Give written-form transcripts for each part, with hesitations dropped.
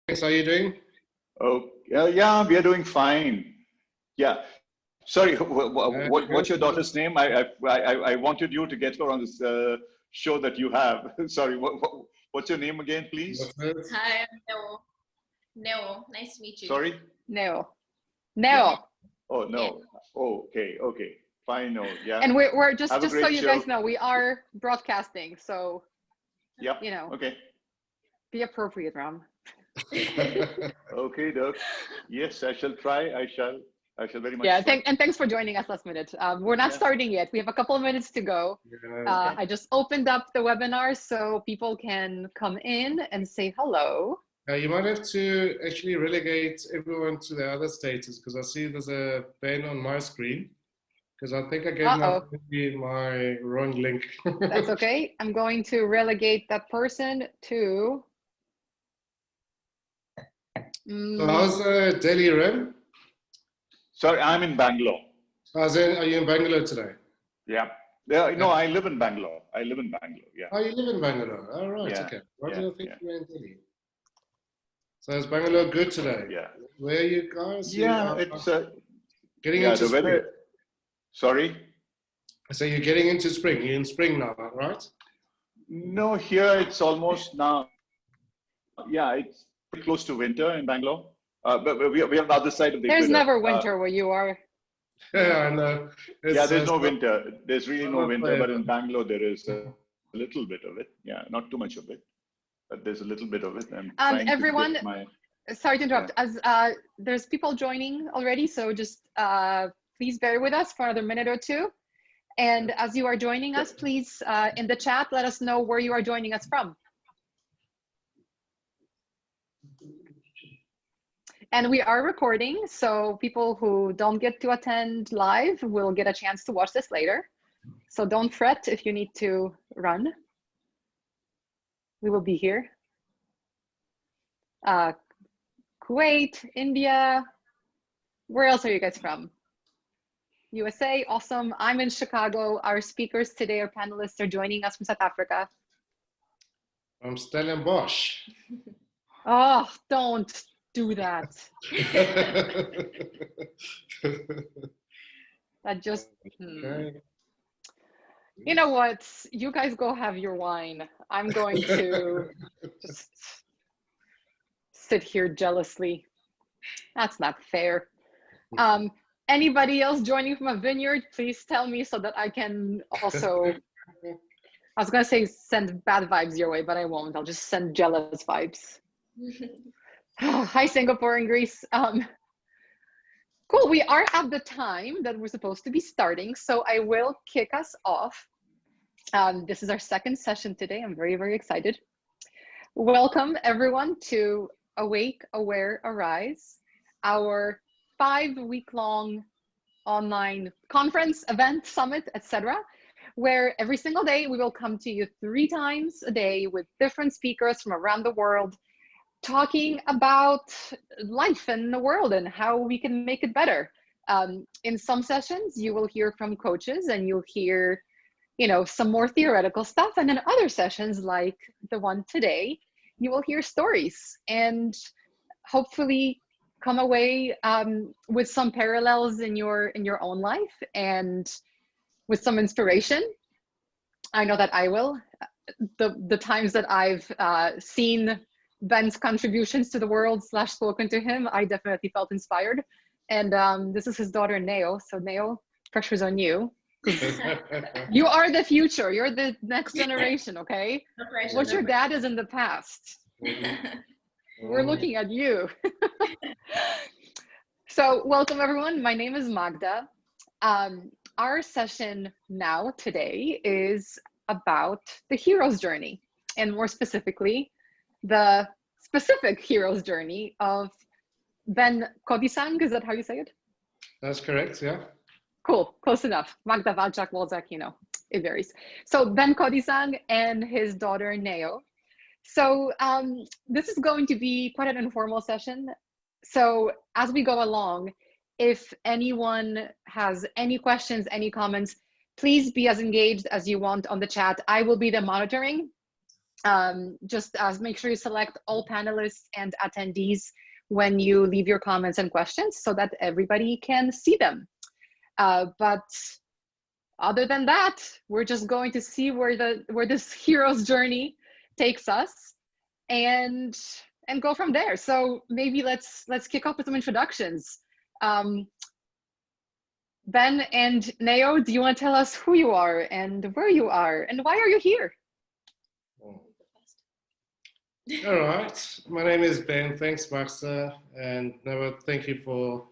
How are you doing? Oh, yeah, we are doing fine. Yeah. Sorry, what's your daughter's name? I wanted you to get her on this show that you have. Sorry, what's your name again, please? Hi, I'm Neo. Neo, nice to meet you. Sorry? Neo. Yeah. Oh, no. Yeah. Oh, okay. Fine, no, yeah. And we're just so you guys know, we are broadcasting, so yep. You know. Okay. Be appropriate, Ram. Okay, Doc. Yes, I shall try. I shall very much. Yeah, thanks for joining us last minute. We're not starting yet. We have a couple of minutes to go. Okay. I just opened up the webinar so people can come in and say hello. You might have to actually relegate everyone to the other status because I see there's a ban on my screen because I think I gave my wrong link. That's okay. I'm going to relegate that person to... So how's Delhi, Rem? Sorry, I'm in Bangalore. Are you in Bangalore today? Yeah. No, I live in Bangalore. Yeah. Oh, you live in Bangalore. All right. Yeah. Okay. Why do I think you were in Delhi? So is Bangalore good today? Yeah. Where are you guys? Yeah, it's getting into spring. weather. Sorry. So you're getting into spring. You're in spring now, right? No, here it's almost now. Yeah, it's close to winter in Bangalore. But we are on the other side of the equator. There's never winter where you are. Yeah, I know. There's no winter. There's really no winter, but in Bangalore there is a little bit of it. Yeah, not too much of it, but there's a little bit of it. Everyone, sorry to interrupt. As there's people joining already, so just please bear with us for another minute or two. And as you are joining us, please in the chat let us know where you are joining us from. And we are recording, so people who don't get to attend live will get a chance to watch this later. So don't fret if you need to run. We will be here. Kuwait, India, where else are you guys from? USA, awesome. I'm in Chicago. Our speakers today, our panelists are joining us from South Africa. I'm Stellenbosch. Oh, don't do that. That just Okay. You know what, you guys go have your wine. I'm going to just sit here jealously. That's not fair. Anybody else joining from a vineyard, please tell me so that I can also, I was gonna say send bad vibes your way, but I won't. I'll just send jealous vibes. Hi, Singapore and Greece. Cool, we are at the time that we're supposed to be starting, so I will kick us off. This is our second session today. I'm very, very excited. Welcome everyone to Awake, Aware, Arise, our 5-week-long online conference, event, summit, etc., where every single day we will come to you 3 times a day with different speakers from around the world, talking about life and the world and how we can make it better. In some sessions, you will hear from coaches and you'll hear, you know, some more theoretical stuff. And in other sessions, like the one today, you will hear stories and hopefully come away with some parallels in your own life and with some inspiration. I know that I will. The times that I've seen Ben's contributions to the world / spoken to him, I definitely felt inspired. And this is his daughter, Neo. So Neo, pressure's on you. You are the future. You're the next generation, okay? What your dad is in the past. We're looking at you. So welcome everyone. My name is Magda. Our session now today is about the hero's journey, and more specifically, the specific hero's journey of Ben Kodisang. Is that how you say it? That's correct, yeah. Cool, close enough. Magda, Valchak, Walzak, you know, it varies. So Ben Kodisang and his daughter Neo. So this is going to be quite an informal session. So as we go along, if anyone has any questions, any comments, please be as engaged as you want on the chat. I will be the monitoring. Just make sure you select all panelists and attendees when you leave your comments and questions so that everybody can see them. But other than that, we're just going to see where this hero's journey takes us and go from there. So maybe let's kick off with some introductions. Ben and Neo, do you want to tell us who you are and where you are and why are you here? All right, my name is Ben. Thanks, Master, and Noah, thank you for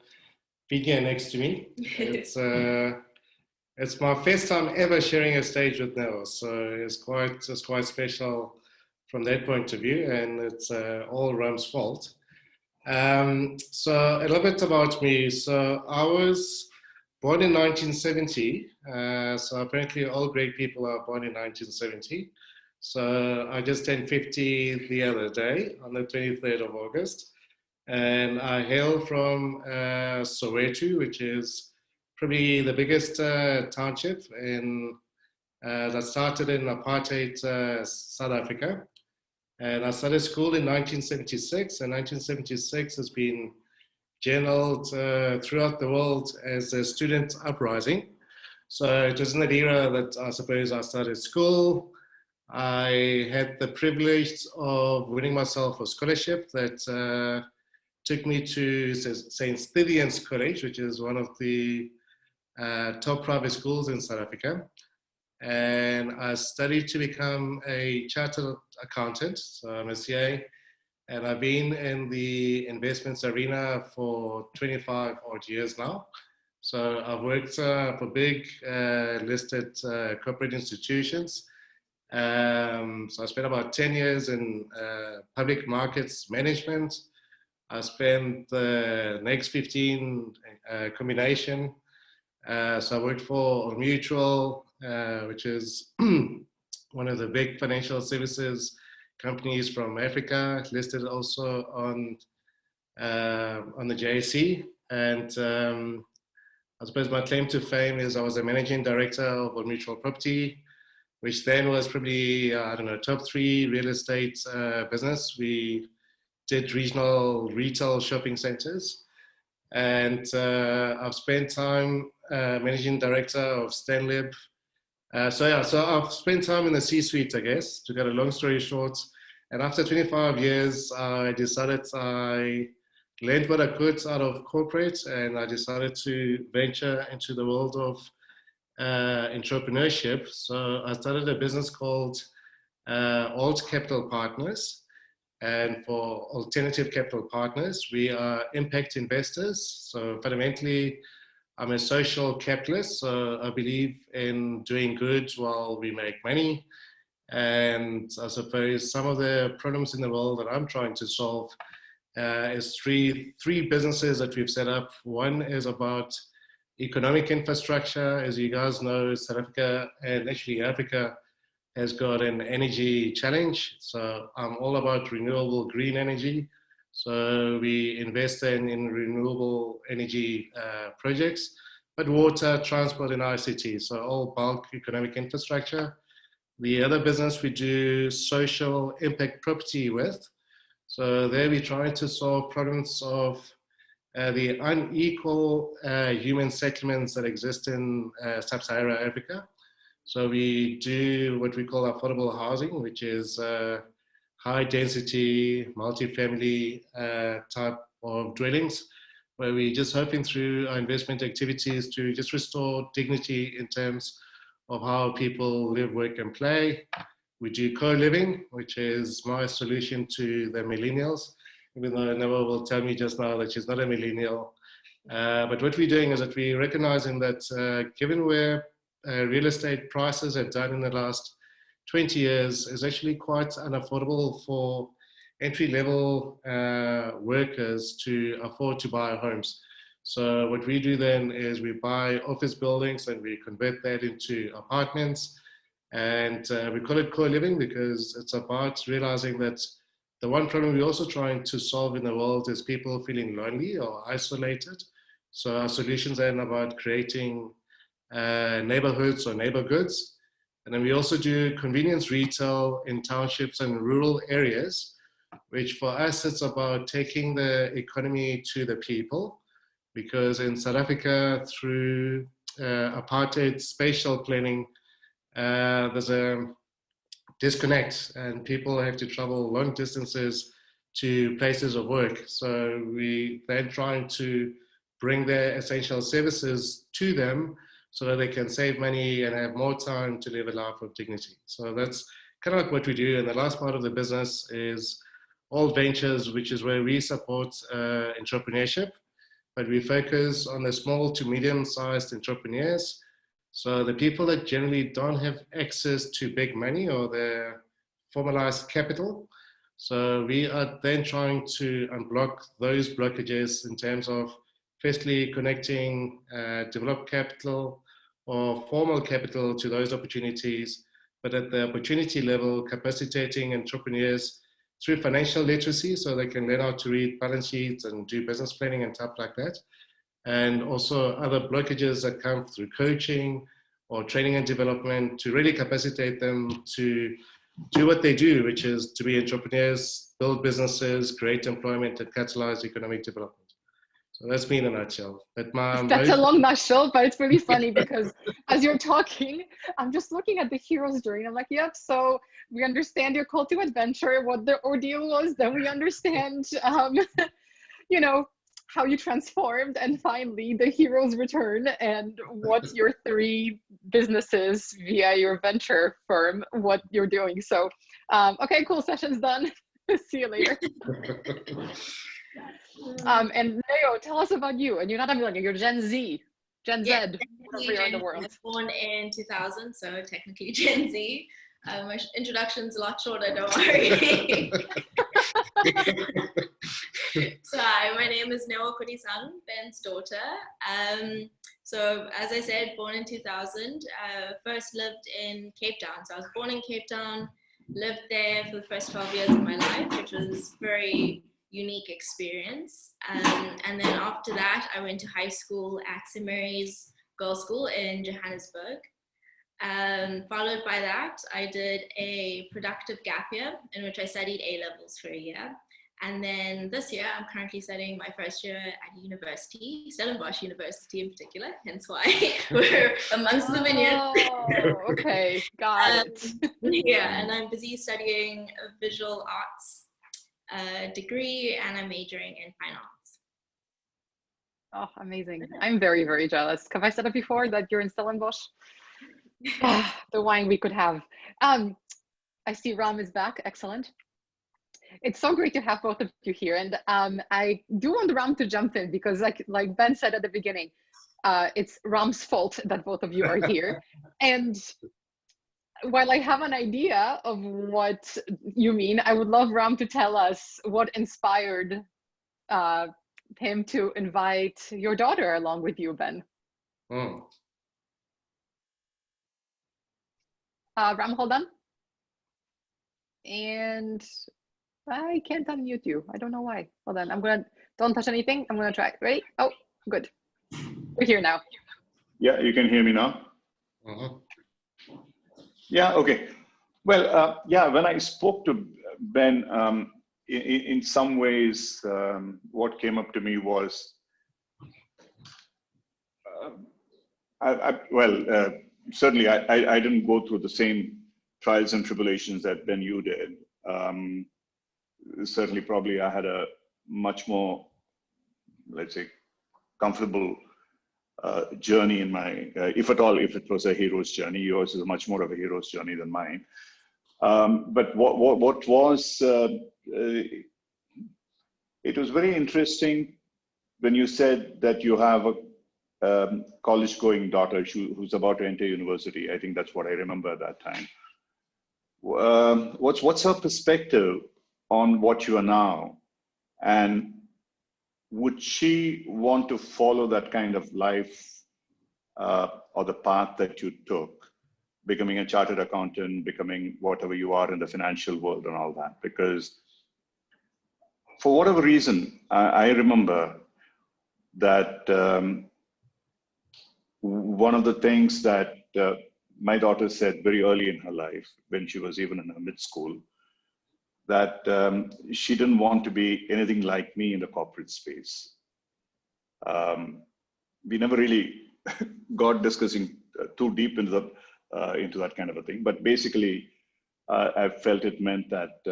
being here next to me. It's my first time ever sharing a stage with Noah, so it's quite special from that point of view, and it's all Rome's fault. So a little bit about me. So I was born in 1970. So apparently all great people are born in 1970. So I just turned 50 the other day on the 23rd of August. And I hail from Soweto, which is probably the biggest township that started in apartheid South Africa. And I started school in 1976, and 1976 has been journaled throughout the world as a student uprising. So it was in that era that I suppose I started school. I had the privilege of winning myself a scholarship that took me to St. Stithian's College, which is one of the top private schools in South Africa. And I studied to become a chartered accountant, so I'm a CA, and I've been in the investments arena for 25 odd years now. So I've worked for big listed corporate institutions. So I spent about 10 years in public markets management. I spent the next 15 combination. So I worked for Mutual, which is one of the big financial services companies from Africa, listed also on the JSE. And I suppose my claim to fame is I was a managing director of Mutual Property, which then was probably, I don't know, top 3 real estate business. We did regional retail shopping centers. And I've spent time managing director of Stanlib. So I've spent time in the C-suite, I guess, to get a long story short. And after 25 years, I decided I learned what I could out of corporate, and I decided to venture into the world of entrepreneurship. So I started a business called Alt Capital Partners. And for Alternative Capital Partners, we are impact investors. So fundamentally, I'm a social capitalist. So I believe in doing good while we make money. And I suppose some of the problems in the world that I'm trying to solve is three businesses that we've set up. One is about economic infrastructure. As you guys know, South Africa and actually Africa has got an energy challenge. So I'm all about renewable green energy. So we invest in renewable energy projects, but water, transport, and ICT. So all bulk economic infrastructure. The other business we do social impact property with. So there we try to solve problems of the unequal human settlements that exist in sub-Saharan Africa. So we do what we call affordable housing, which is high density, multifamily type of dwellings, where we're just hoping through our investment activities to just restore dignity in terms of how people live, work, and play. We do co-living, which is my solution to the millennials, even though Noah will tell me just now that she's not a millennial. But what we're doing is that we're recognizing that given where real estate prices have done in the last 20 years, is actually quite unaffordable for entry-level workers to afford to buy homes. So what we do then is we buy office buildings and we convert that into apartments. And we call it co-living because it's about realizing that the one problem we're also trying to solve in the world is people feeling lonely or isolated. So our solutions are about creating neighborhoods or neighborhoods And then we also do convenience retail in townships and rural areas, which for us, it's about taking the economy to the people. Because in South Africa, through apartheid spatial planning, there's a disconnect and people have to travel long distances to places of work. So we then trying to bring their essential services to them so that they can save money and have more time to live a life of dignity. So that's kind of like what we do. And the last part of the business is all ventures, which is where we support entrepreneurship, but we focus on the small to medium-sized entrepreneurs. So the people that generally don't have access to big money or their formalized capital. So we are then trying to unblock those blockages in terms of firstly connecting developed capital or formal capital to those opportunities, but at the opportunity level, capacitating entrepreneurs through financial literacy so they can learn how to read balance sheets and do business planning and stuff like that. And also other blockages that come through coaching or training and development to really capacitate them to do what they do, which is to be entrepreneurs, build businesses, create employment, and catalyze economic development. So that's me in a nutshell. But that's a long nutshell, but it's really funny because as you're talking, I'm just looking at the hero's journey. I'm like, yep, so we understand your call to adventure, what the ordeal was, then we understand, you know, how you transformed, and finally the hero's return and what's your 3 businesses via your venture firm, what you're doing. So, okay, cool, session's done. See you later. And Neo, tell us about you. And you're not a millennial, you're Gen Z, Gen Z, wherever you're in the world. I was born in 2000, so technically Gen Z. My introduction's a lot shorter, don't worry. So hi, my name is Kodisang, Ben's daughter. So as I said, born in 2000, first lived in Cape Town. So I was born in Cape Town, lived there for the first 12 years of my life, which was very unique experience. And then after that, I went to high school at St. Mary's Girls' School in Johannesburg. Followed by that, I did a productive gap year in which I studied A-levels for a year. And then this year, I'm currently studying my first year at university, Stellenbosch University in particular, hence why we're amongst the vineyards. Oh, okay, got it. Yeah, and I'm busy studying a visual arts degree, and I'm majoring in fine arts. Oh, amazing. I'm very, very jealous. Have I said it before that you're in Stellenbosch? The wine we could have. I see Ram is back. Excellent. It's so great to have both of you here. And I do want Ram to jump in because like Ben said at the beginning, it's Ram's fault that both of you are here. And while I have an idea of what you mean, I would love Ram to tell us what inspired him to invite your daughter along with you, Ben. Ram, hold on. And I can't unmute you. I don't know why. Hold on. Don't touch anything. I'm gonna try. Ready? Oh, good. We're here now. Yeah, you can hear me now. Yeah, okay. Well, yeah, when I spoke to Ben, in some ways, what came up to me was, certainly I didn't go through the same trials and tribulations that Ben you did. Certainly, probably I had a much more, let's say, comfortable journey in my, if at all, if it was a hero's journey. Yours is much more of a hero's journey than mine. But what was, it was very interesting when you said that you have a college-going daughter who's about to enter university. I think that's what I remember at that time. What's her perspective on what you are now? And would she want to follow that kind of life or the path that you took, becoming a chartered accountant, becoming whatever you are in the financial world and all that? Because for whatever reason, I remember that one of the things that my daughter said very early in her life, when she was even in her mid-school, that she didn't want to be anything like me in the corporate space. We never really got discussing too deep into that kind of a thing, but basically, I felt it meant that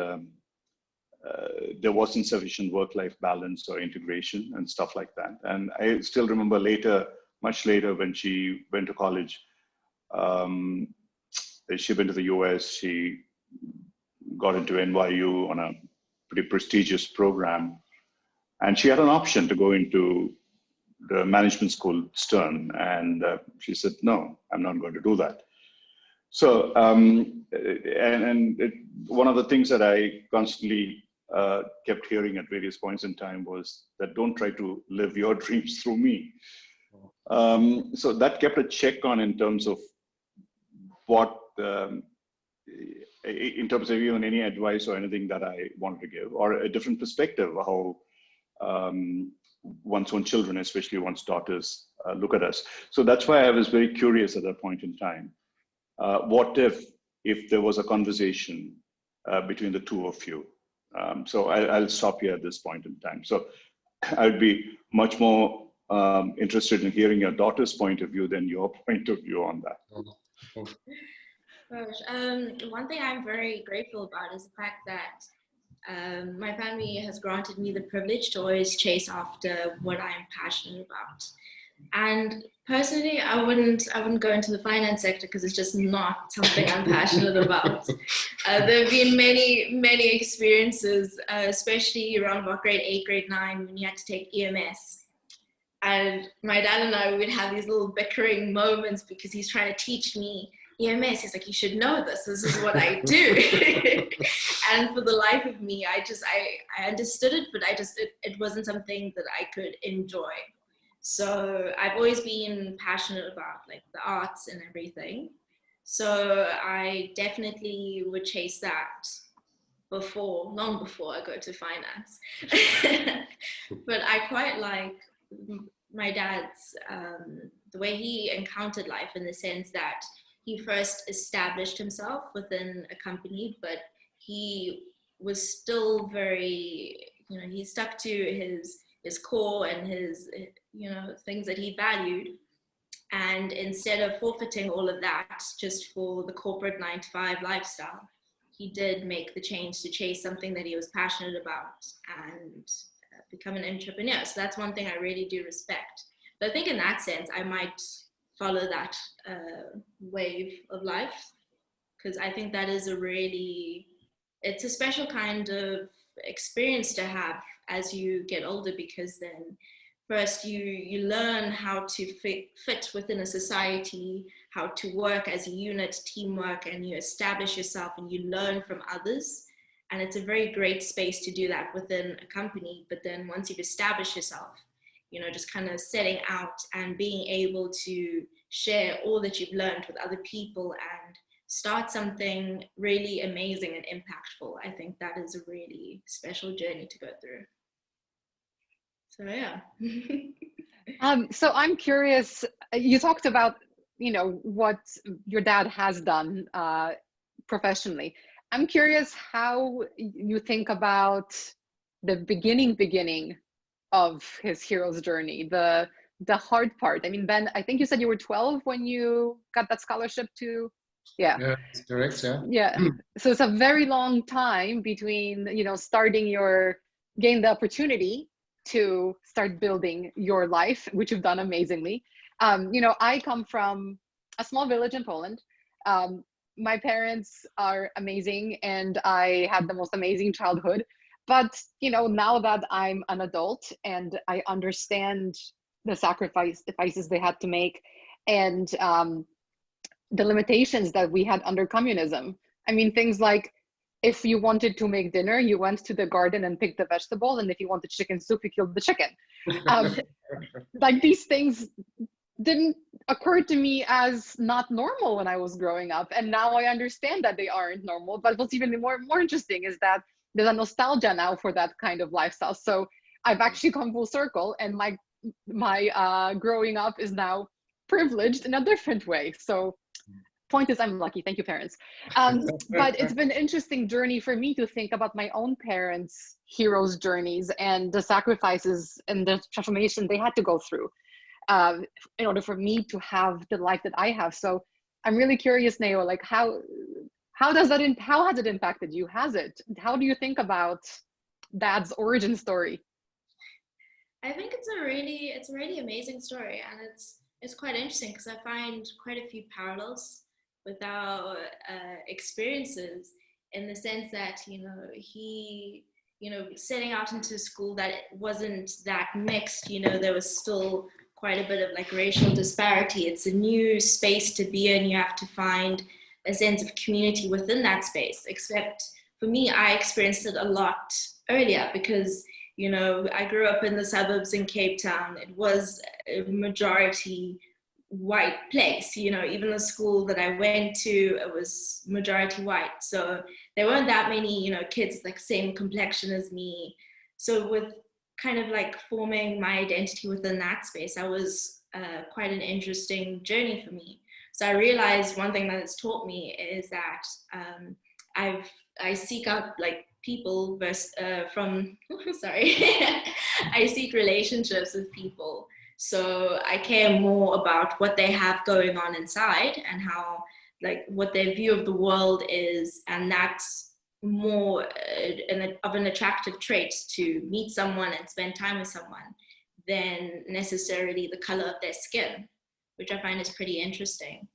there wasn't sufficient work-life balance or integration and stuff like that. And I still remember later, much later, when she went to college, she went to the US, she got into NYU on a pretty prestigious program. And she had an option to go into the management school, Stern. And she said, no, I'm not going to do that. So, one of the things that I constantly kept hearing at various points in time was that don't try to live your dreams through me. So that kept a check on in terms of what, in terms of even any advice or anything that I wanted to give, or a different perspective of how one's own children, especially one's daughters, look at us. So that's why I was very curious at that point in time. What if there was a conversation between the two of you? So I'll stop here at this point in time. So I'd be much more interested in hearing your daughter's point of view than your point of view on that. Gosh, one thing I'm very grateful about is the fact that my family has granted me the privilege to always chase after what I am passionate about. And personally, I wouldn't go into the finance sector because it's just not something I'm passionate about. There have been many experiences, especially around about grade 8, grade 9, when you had to take EMS. And my dad and I would have these little bickering moments because he's trying to teach me EMS. He's like, you should know this. This is what I do. And for the life of me, I understood it, but it wasn't something that I could enjoy. So I've always been passionate about like the arts and everything. So I definitely would chase that long before I go to finance. But I quite like my dad's, the way he encountered life, in the sense that he first established himself within a company, but he was still very, he stuck to his core and his, things that he valued. And instead of forfeiting all of that just for the corporate 9-to-5 lifestyle, he did make the change to chase something that he was passionate about and become an entrepreneur. So that's one thing I really do respect. But I think in that sense, I might follow that wave of life, because I think that is it's a special kind of experience to have as you get older, because then first you learn how to fit within a society, how to work as a unit, teamwork, and you establish yourself and you learn from others. And it's a very great space to do that within a company. But then once you've established yourself, just kind of setting out and being able to share all that you've learned with other people and start something really amazing and impactful. I think that is a really special journey to go through. So yeah. So I'm curious, you talked about, what your dad has done professionally. I'm curious how you think about the beginning of his hero's journey, the hard part. I mean, Ben, I think you said you were 12 when you got that scholarship to, yeah. Yeah, that's correct, yeah. Yeah, so it's a very long time between, gain the opportunity to start building your life, which you've done amazingly. I come from a small village in Poland. My parents are amazing and I had the most amazing childhood. But, now that I'm an adult and I understand the sacrifices they had to make and the limitations that we had under communism. I mean, things like if you wanted to make dinner, you went to the garden and picked the vegetable. And if you wanted chicken soup, you killed the chicken. Like these things didn't occur to me as not normal when I was growing up. And now I understand that they aren't normal. But what's even more interesting is that there's a nostalgia now for that kind of lifestyle. So I've actually come full circle, and my growing up is now privileged in a different way. So point is, I'm lucky. Thank you, parents. But it's been an interesting journey for me to think about my own parents' heroes' journeys and the sacrifices and the transformation they had to go through in order for me to have the life that I have. So I'm really curious, Neo, like how has it impacted you? How do you think about Dad's origin story? I think it's a really amazing story, and it's quite interesting because I find quite a few parallels with our experiences, in the sense that he setting out into school that it wasn't that mixed. There was still quite a bit of like racial disparity. It's a new space to be in. You have to find a sense of community within that space. Except for me, I experienced it a lot earlier because I grew up in the suburbs in Cape Town. It was a majority white place. Even the school that I went to, it was majority white. So there weren't that many, kids like same complexion as me. So with kind of like forming my identity within that space, that was quite an interesting journey for me. So I realized one thing that it's taught me is that I seek out like people from sorry I seek relationships with people, so I care more about what they have going on inside and how like what their view of the world is, and that's more of an attractive trait to meet someone and spend time with someone than necessarily the color of their skin, which I find is pretty interesting.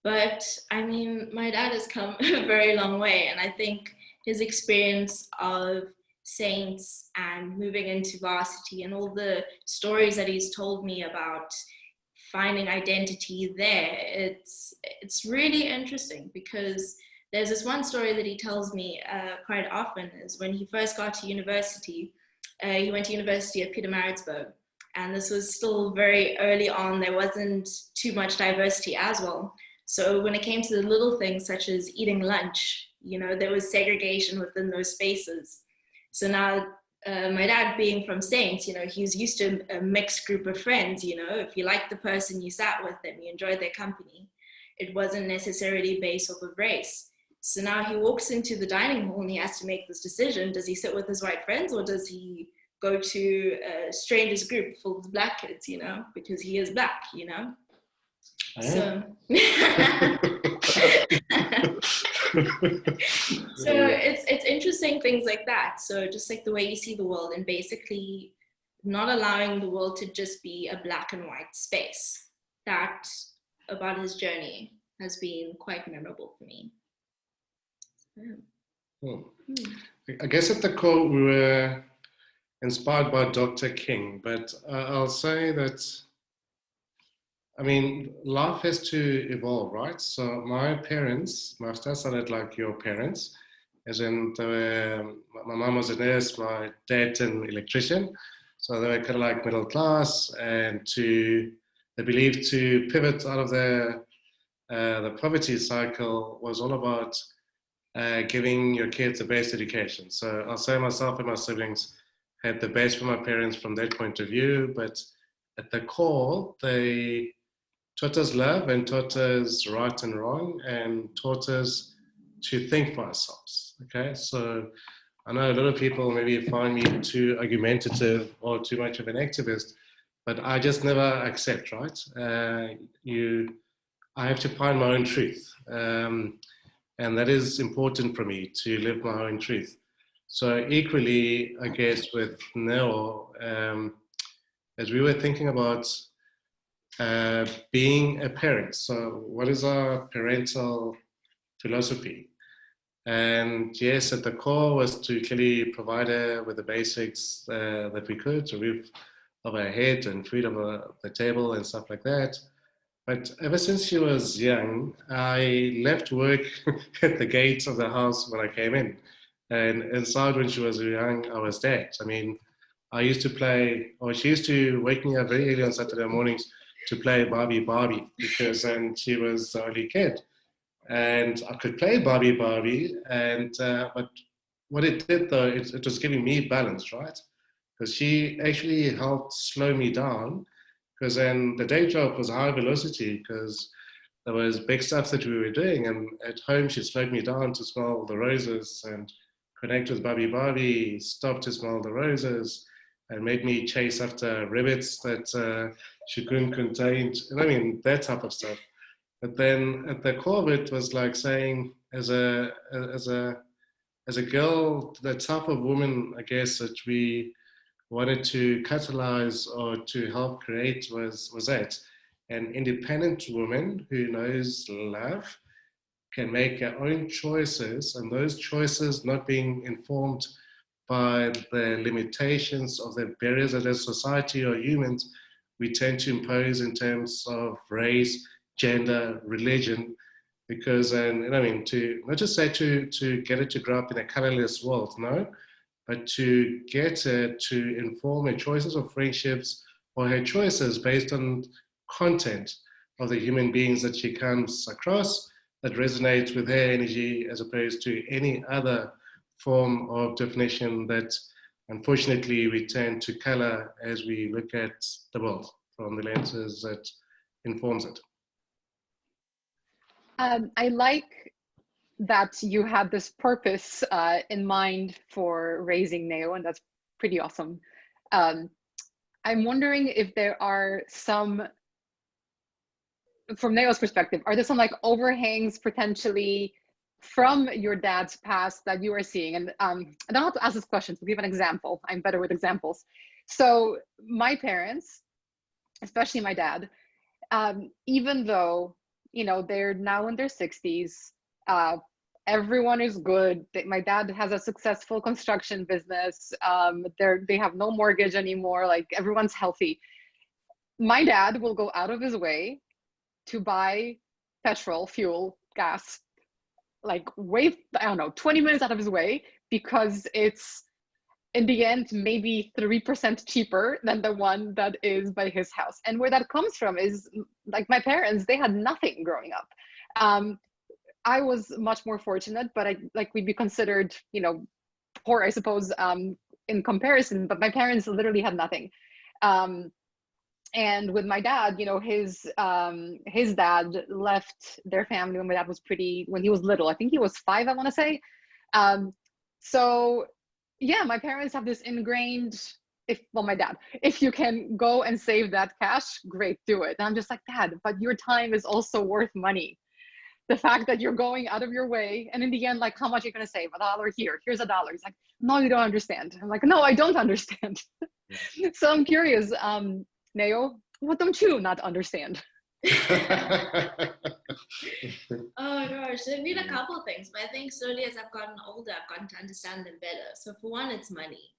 But I mean, my dad has come a very long way, and I think his experience of Saints and moving into varsity and all the stories that he's told me about finding identity there, it's really interesting, because there's this one story that he tells me quite often, is when he first got to university. He went to university at Pietermaritzburg, and this was still very early on. There wasn't too much diversity as well. So when it came to the little things such as eating lunch, there was segregation within those spaces. So now my dad being from Saints, he was used to a mixed group of friends. If you liked the person, you sat with them, you enjoyed their company. It wasn't necessarily based off of race. So now he walks into the dining hall and he has to make this decision. Does he sit with his white friends, or does he go to a strangers group full of black kids, because he is black, So, so it's interesting things like that. So just like the way you see the world, and basically not allowing the world to just be a black and white space. That about his journey has been quite memorable for me. I guess at the core we were inspired by Dr. King, but I'll say that, I mean, life has to evolve, right? So my parents must have sounded like your parents, as in my mom was a nurse, my dad an electrician. So they were kind of like middle class, and they believed to pivot out of the poverty cycle was all about giving your kids the best education. So I'll say myself and my siblings had the best from my parents from that point of view, but at the core, they taught us love and taught us right and wrong and taught us to think for ourselves, okay? So I know a lot of people maybe find me too argumentative or too much of an activist, but I just never accept, right? I have to find my own truth. And that is important for me, to live my own truth. So equally, I guess with Neo, as we were thinking about being a parent, so what is our parental philosophy? And yes, at the core was to clearly provide her with the basics that we could, a roof over her head and food over the table and stuff like that. But ever since she was young, I left work at the gates of the house when I came in. And inside when she was young, I was dead. I mean, I used to play, or she used to wake me up very early on Saturday mornings to play Barbie, because then she was the only kid. And I could play Barbie, and but what it did though, it was giving me balance, right? Because she actually helped slow me down, because then the day job was high velocity, because there was big stuff that we were doing. And at home, she slowed me down to smell the roses and connect with Bobby, stop to smell the roses, and made me chase after rabbits that she couldn't contain. And I mean, that type of stuff. But then at the core of it was like saying, as a girl, the type of woman, I guess, that we wanted to catalyze or to help create was that. An independent woman who knows love, can make her own choices, and those choices not being informed by the limitations of the barriers that as society or humans we tend to impose in terms of race, gender, religion, because, and I mean, to not just say to get her to grow up in a colorless world, no, but to get her to inform her choices of friendships or her choices based on content of the human beings that she comes across that resonates with her energy as opposed to any other form of definition that unfortunately we tend to color as we look at the world from the lenses that informs it. I like that you had this purpose in mind for raising Neo, and that's pretty awesome. I'm wondering if there are some, from Neo's perspective, are there some like overhangs potentially from your dad's past that you are seeing? And I don't have to ask this question, to give an example. I'm better with examples. So my parents, especially my dad, even though, you know, they're now in their 60s, everyone is good. My dad has a successful construction business. They have no mortgage anymore. Like, everyone's healthy. My dad will go out of his way to buy petrol, fuel, gas, like way, I don't know, 20 minutes out of his way, because it's in the end maybe 3% cheaper than the one that is by his house. And where that comes from is, like, my parents, they had nothing growing up. I was much more fortunate, but we'd be considered, you know, poor, I suppose, in comparison, but my parents literally had nothing. And with my dad, you know, his dad left their family when my dad was when he was little. I think he was 5, I want to say. So yeah, my parents have this ingrained, my dad, if you can go and save that cash, great, do it. And I'm just like, Dad, but your time is also worth money. The fact that you're going out of your way, and in the end, like, how much are you going to save? $1 here, here's $1. He's like, no, you don't understand. I'm like, no, I don't understand. So I'm curious, Neo, what don't you not understand? Oh gosh, there've been a couple of things, but I think slowly as I've gotten older, I've gotten to understand them better. So for one, it's money.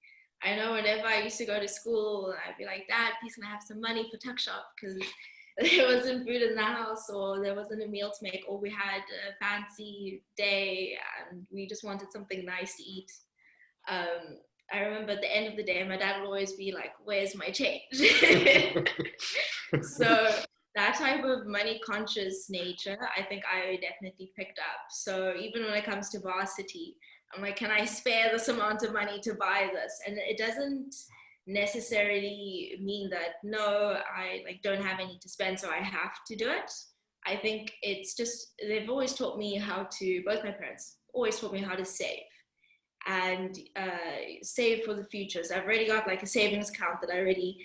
I know whenever I used to go to school, I'd be like, Dad, please can I have some money for tuck shop? Because there wasn't food in the house, or there wasn't a meal to make, or we had a fancy day and we just wanted something nice to eat. I remember at the end of the day, my dad would always be like, where's my change? So that type of money conscious nature, I think I definitely picked up. So even when it comes to varsity, I'm like, can I spare this amount of money to buy this? And it doesn't necessarily mean that, no, I don't have any to spend, so I have to do it. I think it's just, they've always taught me how to, both my parents always taught me how to save. And save for the future. So I've already got like a savings account that I already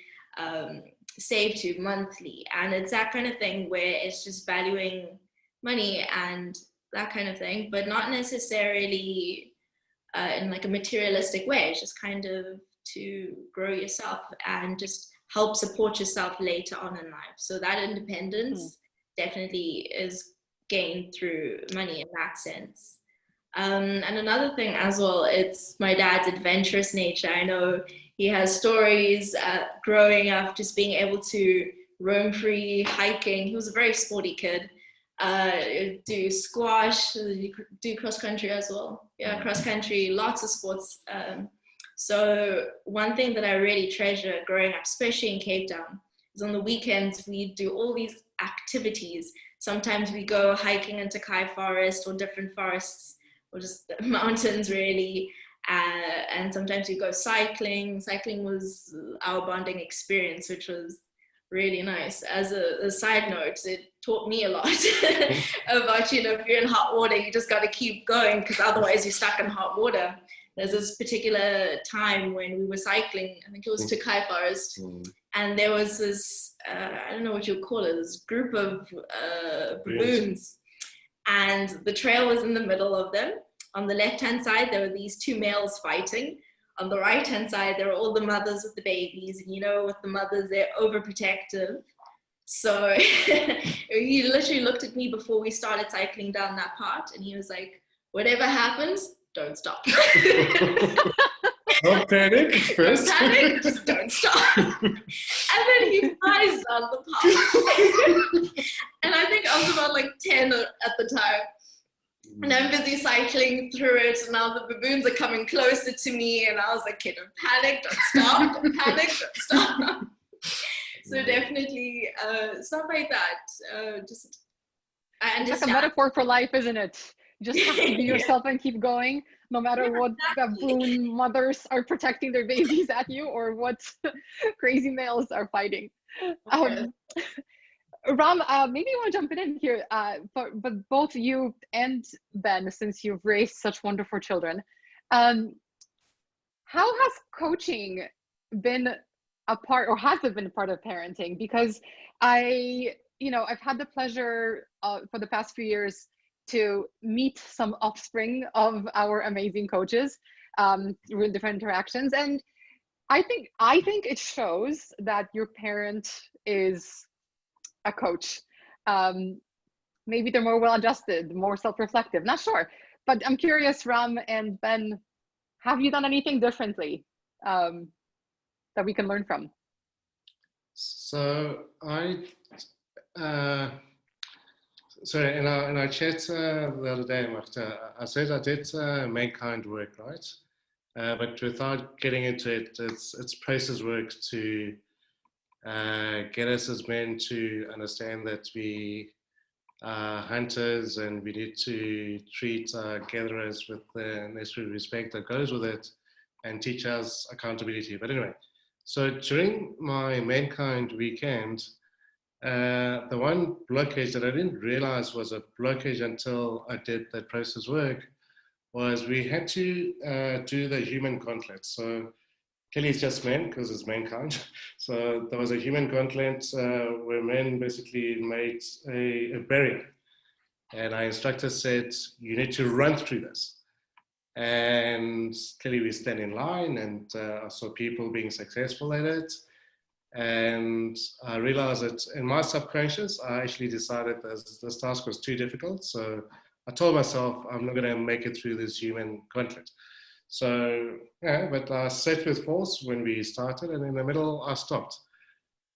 save to monthly. And it's that kind of thing where it's just valuing money and that kind of thing, but not necessarily in like a materialistic way. It's just kind of to grow yourself and just help support yourself later on in life. So that independence definitely is gained through money in that sense. And another thing as well, it's my dad's adventurous nature. I know he has stories growing up, just being able to roam free, hiking. He was a very sporty kid. Do squash, do cross country as well. Yeah, cross country, lots of sports. So one thing that I really treasure growing up, especially in Cape Town, is on the weekends we do all these activities. Sometimes we go hiking into Kai Forest or different forests, or just mountains really, and sometimes we go cycling. Cycling was our bonding experience, which was really nice. As a side note, it taught me a lot about, you know, if you're in hot water, you just got to keep going because otherwise you're stuck in hot water. There's this particular time when we were cycling, I think it was to Kai Forest, and there was this, I don't know what you'd call it, this group of baboons, and the trail was in the middle of them. On the left-hand side, there were these two males fighting. On the right-hand side, there were all the mothers with the babies, and you know, with the mothers, they're overprotective. So he literally looked at me before we started cycling down that part, and he was like, whatever happens, don't stop. Don't panic first. Don't panic, just don't stop. And then he flies down the path. And I think I was about like 10 at the time. And I'm busy cycling through it, and now the baboons are coming closer to me, and I was like, okay, don't panic, don't stop, don't panic, don't stop. So definitely stuff like that. Just I understand. It's like a metaphor for life, isn't it? You just have to be yourself and keep going, no matter what baboon mothers are protecting their babies at you or what crazy males are fighting. Ram, maybe you want to jump in here, but both you and Ben, since you've raised such wonderful children, how has coaching been a part, or has it been a part of parenting? Because I've had the pleasure for the past few years to meet some offspring of our amazing coaches through different interactions, and I think it shows that your parent is a coach. Maybe they're more well-adjusted, more self-reflective, not sure. But I'm curious, Ram and Ben, have you done anything differently that we can learn from? So in our chat the other day, Marta, I said I did mankind work, right? But without getting into it, it's process work to get us as men to understand that we are hunters and we need to treat our gatherers with the necessary respect that goes with it and teach us accountability. But anyway, so during my mankind weekend, the one blockage that I didn't realize was a blockage until I did that process work was we had to do the human gauntlet. So clearly it's just men because it's mankind. So there was a human gauntlet where men basically made a barrier. And our instructor said, you need to run through this. And clearly we stand in line, and I saw people being successful at it. And I realized that in my subconscious, I actually decided this task was too difficult. So I told myself, I'm not going to make it through this human gauntlet. So, yeah, but I set with force when we started, and in the middle, I stopped.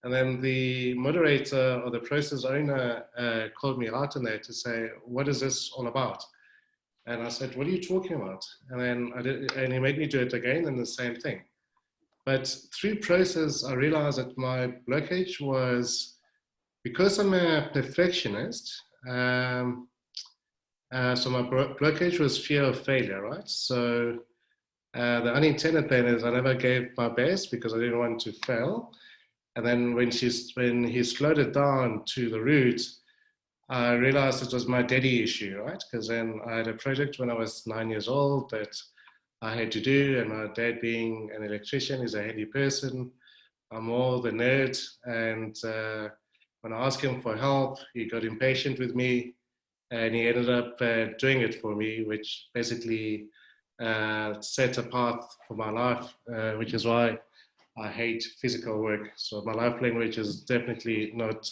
And then the moderator or the process owner called me out on there to say, what is this all about? And I said, what are you talking about? And then and he made me do it again, and the same thing. But through process, I realized that my blockage was, because I'm a perfectionist, so my blockage was fear of failure, right? So the unintended thing is I never gave my best because I didn't want to fail. And then when he slowed it down to the root, I realized it was my daddy issue, right? Because then I had a project when I was 9 years old that I had to do, and my dad, being an electrician, is a handy person. I'm more the nerd, and when I asked him for help, he got impatient with me, and he ended up doing it for me, which basically set a path for my life, which is why I hate physical work. So my life language is definitely not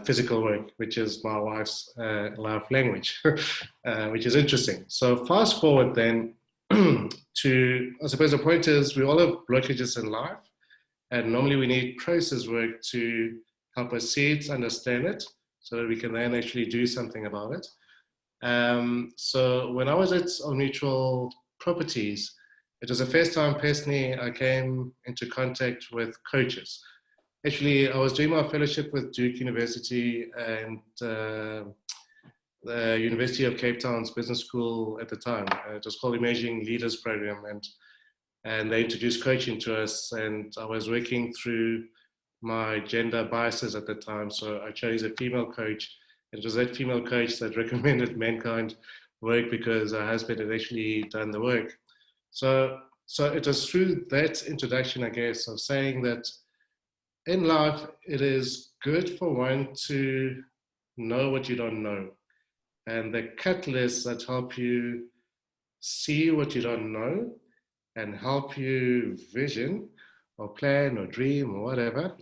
physical work, which is my wife's life language, which is interesting. So fast forward then to, I suppose the point is we all have blockages in life, and normally we need process work to help us see it, understand it, so that we can then actually do something about it. So when I was at Old Mutual Properties, it was the first time personally I came into contact with coaches. Actually, I was doing my fellowship with Duke University and the University of Cape Town's business school at the time. It was called Emerging Leaders Program, and they introduced coaching to us, and I was working through my gender biases at the time. So I chose a female coach. It was that female coach that recommended Mankind work because her husband had actually done the work. So it was through that introduction, I guess, of saying that in life, it is good for one to know what you don't know. And the catalysts that help you see what you don't know and help you vision or plan or dream or whatever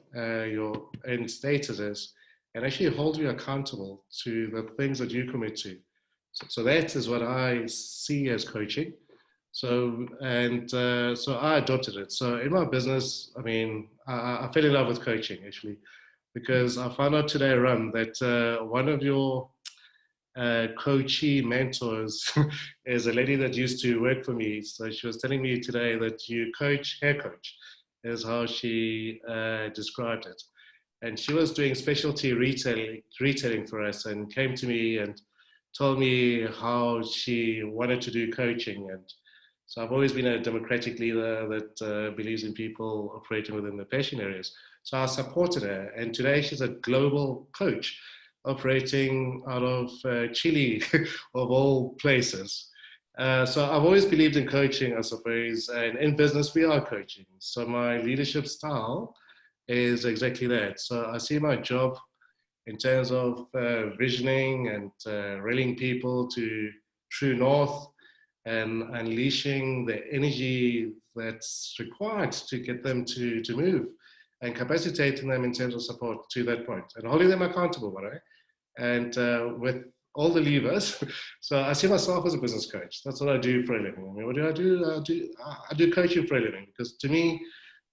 your end status is, and actually hold you accountable to the things that you commit to. So that is what I see as coaching. So so I adopted it. So in my business, I mean, I fell in love with coaching actually, because I found out today, Ram, that one of your coachee mentors is a lady that used to work for me. So she was telling me today that you coach, hair coach, is how she described it. And she was doing specialty retailing for us, and came to me and told me how she wanted to do coaching. And so I've always been a democratic leader that believes in people operating within the passion areas. So I supported her, and today she's a global coach operating out of Chile, of all places. So I've always believed in coaching, I suppose, and in business we are coaching. So my leadership style is exactly that. So I see my job in terms of visioning and rallying people to true north and unleashing the energy that's required to get them to move, and capacitating them in terms of support to that point and holding them accountable, by the way. And with all the levers. So I see myself as a business coach. That's what I do for a living. I mean, what do? I do coaching for a living, because to me,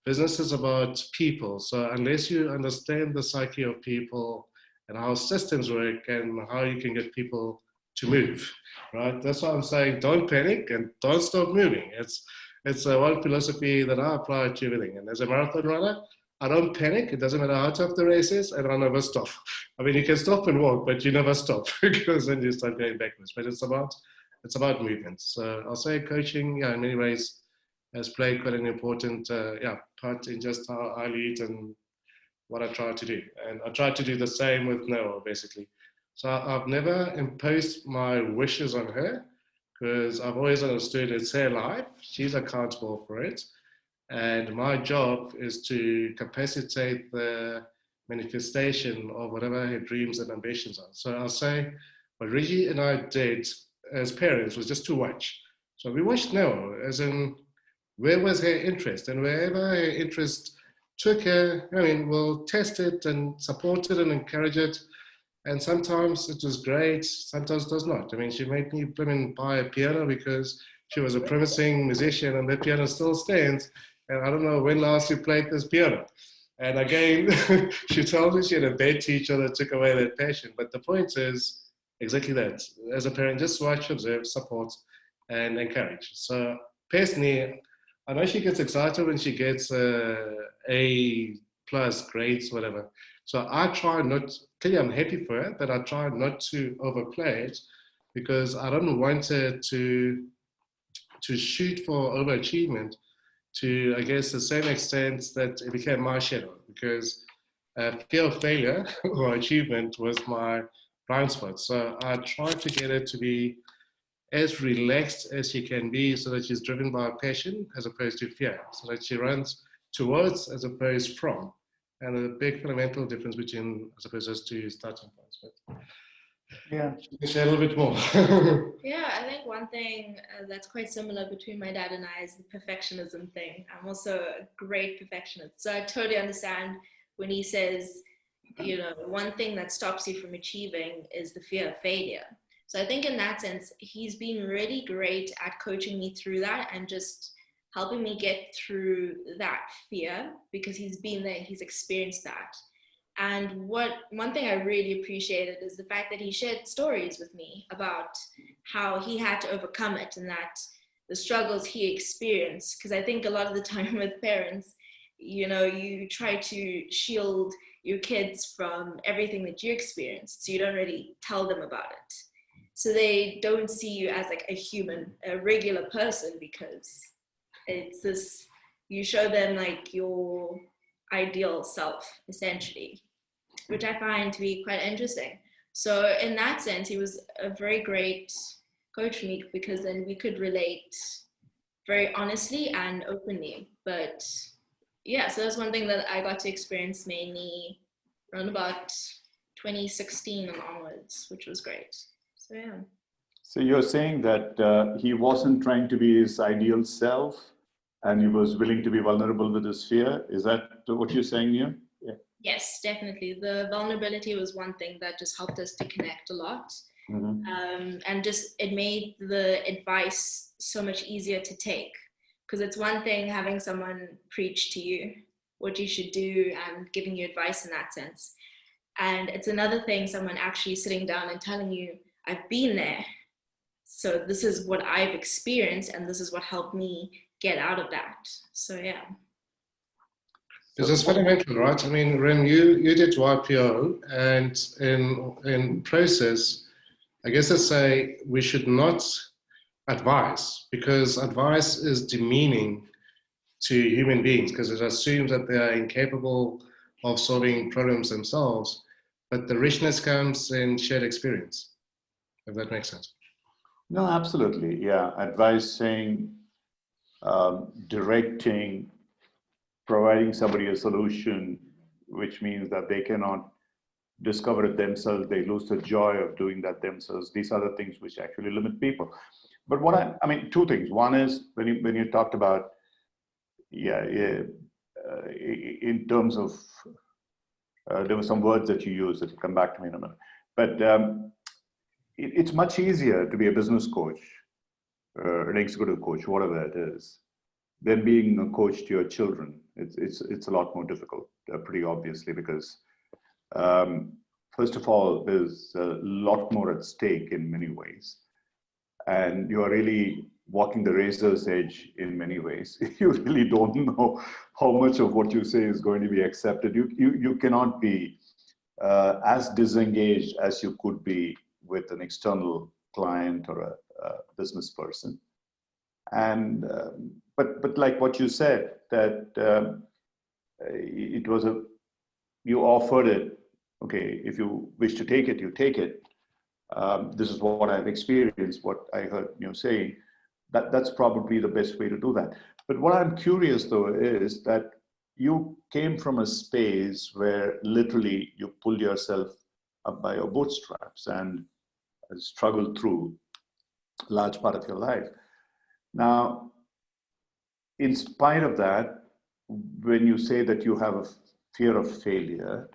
business is about people. So unless you understand the psyche of people and how systems work and how you can get people to move, right? That's why I'm saying don't panic and don't stop moving. It's one philosophy that I apply to everything. And as a marathon runner, I don't panic. It doesn't matter how tough the race is, and I never stop. I mean, you can stop and walk, but you never stop because then you start going backwards. But it's about movement. So I'll say coaching, yeah, in many ways has played quite an important part in just how I lead and what I try to do. And I try to do the same with Noah, basically. So I've never imposed my wishes on her, because I've always understood it's her life. She's accountable for it. And my job is to capacitate the manifestation of whatever her dreams and ambitions are. So I'll say what Reggie and I did as parents was just to watch. So we watched Noah, as in where was her interest, and wherever her interest took her, I mean, we'll test it and support it and encourage it. And sometimes it was great, sometimes it does not. I mean, she made me buy a piano because she was a promising musician, and that piano still stands. And I don't know when last you played this piano. And again, she told me she had a bad teacher that took away that passion. But the point is exactly that. As a parent, just watch, observe, support, and encourage. So personally, I know she gets excited when she gets A plus grades, whatever. So I try not, clearly I'm happy for her, but I try not to overplay it, because I don't want her to shoot for overachievement to, I guess, the same extent that it became my shadow, because fear of failure or achievement was my blind spot. So I tried to get her to be as relaxed as she can be, so that she's driven by passion as opposed to fear, so that she runs towards as opposed from. And a big fundamental difference between, I suppose, those two starting points. But yeah, you can share a little bit more. Yeah, I think one thing that's quite similar between my dad and I is the perfectionism thing. I'm also a great perfectionist. So I totally understand when he says, you know, one thing that stops you from achieving is the fear of failure. So I think in that sense, he's been really great at coaching me through that and just helping me get through that fear, because he's been there, he's experienced that. And one thing I really appreciated is the fact that he shared stories with me about how he had to overcome it, and that the struggles he experienced. Because I think a lot of the time with parents, you know, you try to shield your kids from everything that you experienced, so you don't really tell them about it. So they don't see you as like a human, a regular person, because it's this, you show them like your ideal self, essentially, which I find to be quite interesting. So in that sense, he was a very great coach for me, because then we could relate very honestly and openly. But yeah, so that's one thing that I got to experience mainly around about 2016 and onwards, which was great. So yeah. So you're saying that he wasn't trying to be his ideal self, and he was willing to be vulnerable with his fear. Is that what you're saying here? Yeah. Yes, definitely. The vulnerability was one thing that just helped us to connect a lot. And just it made the advice so much easier to take, because it's one thing having someone preach to you what you should do and giving you advice in that sense, and it's another thing someone actually sitting down and telling you, I've been there, so this is what I've experienced and this is what helped me get out of that. So yeah. This is fundamental, right? I mean, Rem, you did YPO, and in process, I guess I say we should not advise, because advice is demeaning to human beings, because it assumes that they are incapable of solving problems themselves. But the richness comes in shared experience, if that makes sense. No, absolutely. Yeah. Advising, directing, providing somebody a solution, which means that they cannot discover it themselves, they lose the joy of doing that themselves. These are the things which actually limit people. But what I mean, two things. One is when you talked about, in terms of, there were some words that you used that will come back to me in a minute. But it's much easier to be a business coach, an executive coach, whatever it is, than being a coach to your children. It's a lot more difficult, pretty obviously, because first of all, there's a lot more at stake in many ways. And you are really walking the razor's edge in many ways. You really don't know how much of what you say is going to be accepted. You cannot be as disengaged as you could be with an external client or a business person. And but like what you said, that it was you offered it. Okay, if you wish to take it, you take it. This is what I've experienced, what I heard you saying. That's probably the best way to do that. But what I'm curious though is that you came from a space where literally you pulled yourself up by your bootstraps and struggled through a large part of your life. Now, in spite of that, when you say that you have a fear of failure,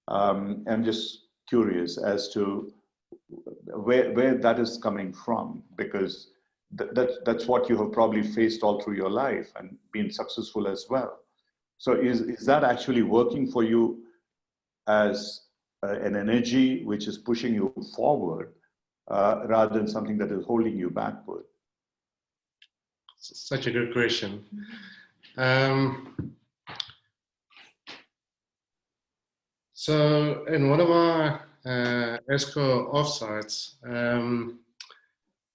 I'm just curious as to where that is coming from, because that's what you have probably faced all through your life and been successful as well. So is that actually working for you as an energy which is pushing you forward rather than something that is holding you backward? Such a good question. So in one of our ESCO offsites,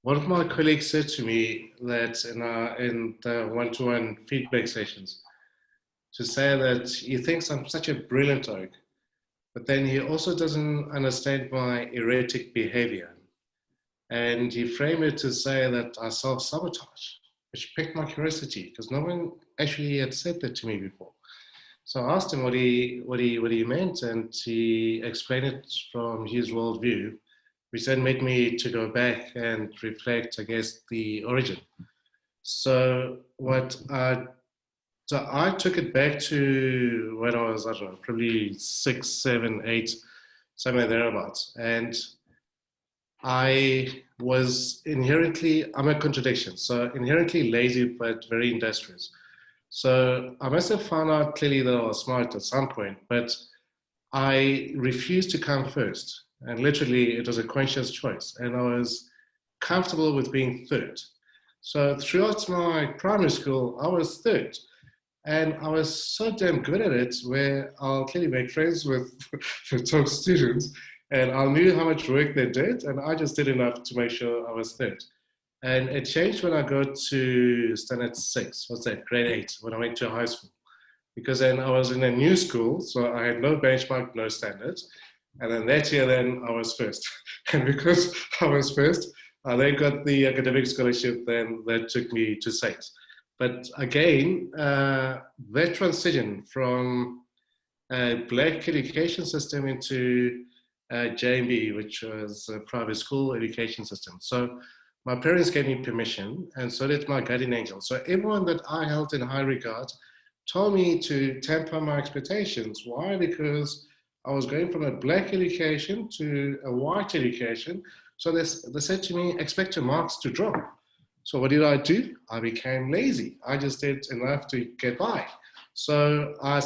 one of my colleagues said to me that in the one-to-one feedback sessions, to say that he thinks I'm such a brilliant oak, but then he also doesn't understand my erratic behavior. And he framed it to say that I self-sabotage, which piqued my curiosity, because no one actually had said that to me before. So I asked him what he meant, and he explained it from his worldview, which then made me to go back and reflect, I guess, the origin. So I took it back to when I was, I don't know, probably 6, 7, 8, somewhere thereabouts. And I was I'm a contradiction. So inherently lazy, but very industrious. So I must have found out clearly that I was smart at some point, but I refused to come first. And literally, it was a conscious choice. And I was comfortable with being third. So throughout my primary school, I was third. And I was so damn good at it, where I'll clearly make friends with the top students, and I knew how much work they did, and I just did enough to make sure I was third. And it changed when I got to standard 6, what's that, grade 8, when I went to high school. because then I was in a new school, so I had no benchmark, no standards. And then that year, then I was first. And because I was first, I then got the academic scholarship, then that took me to SAIS. But again, that transition from a black education system into JMB, which was a private school education system. So my parents gave me permission, and so did my guardian angel. So everyone that I held in high regard told me to temper my expectations. Why? Because I was going from a black education to a white education. So they said to me, expect your marks to drop. So what did I do? I became lazy. I just did enough to get by. So I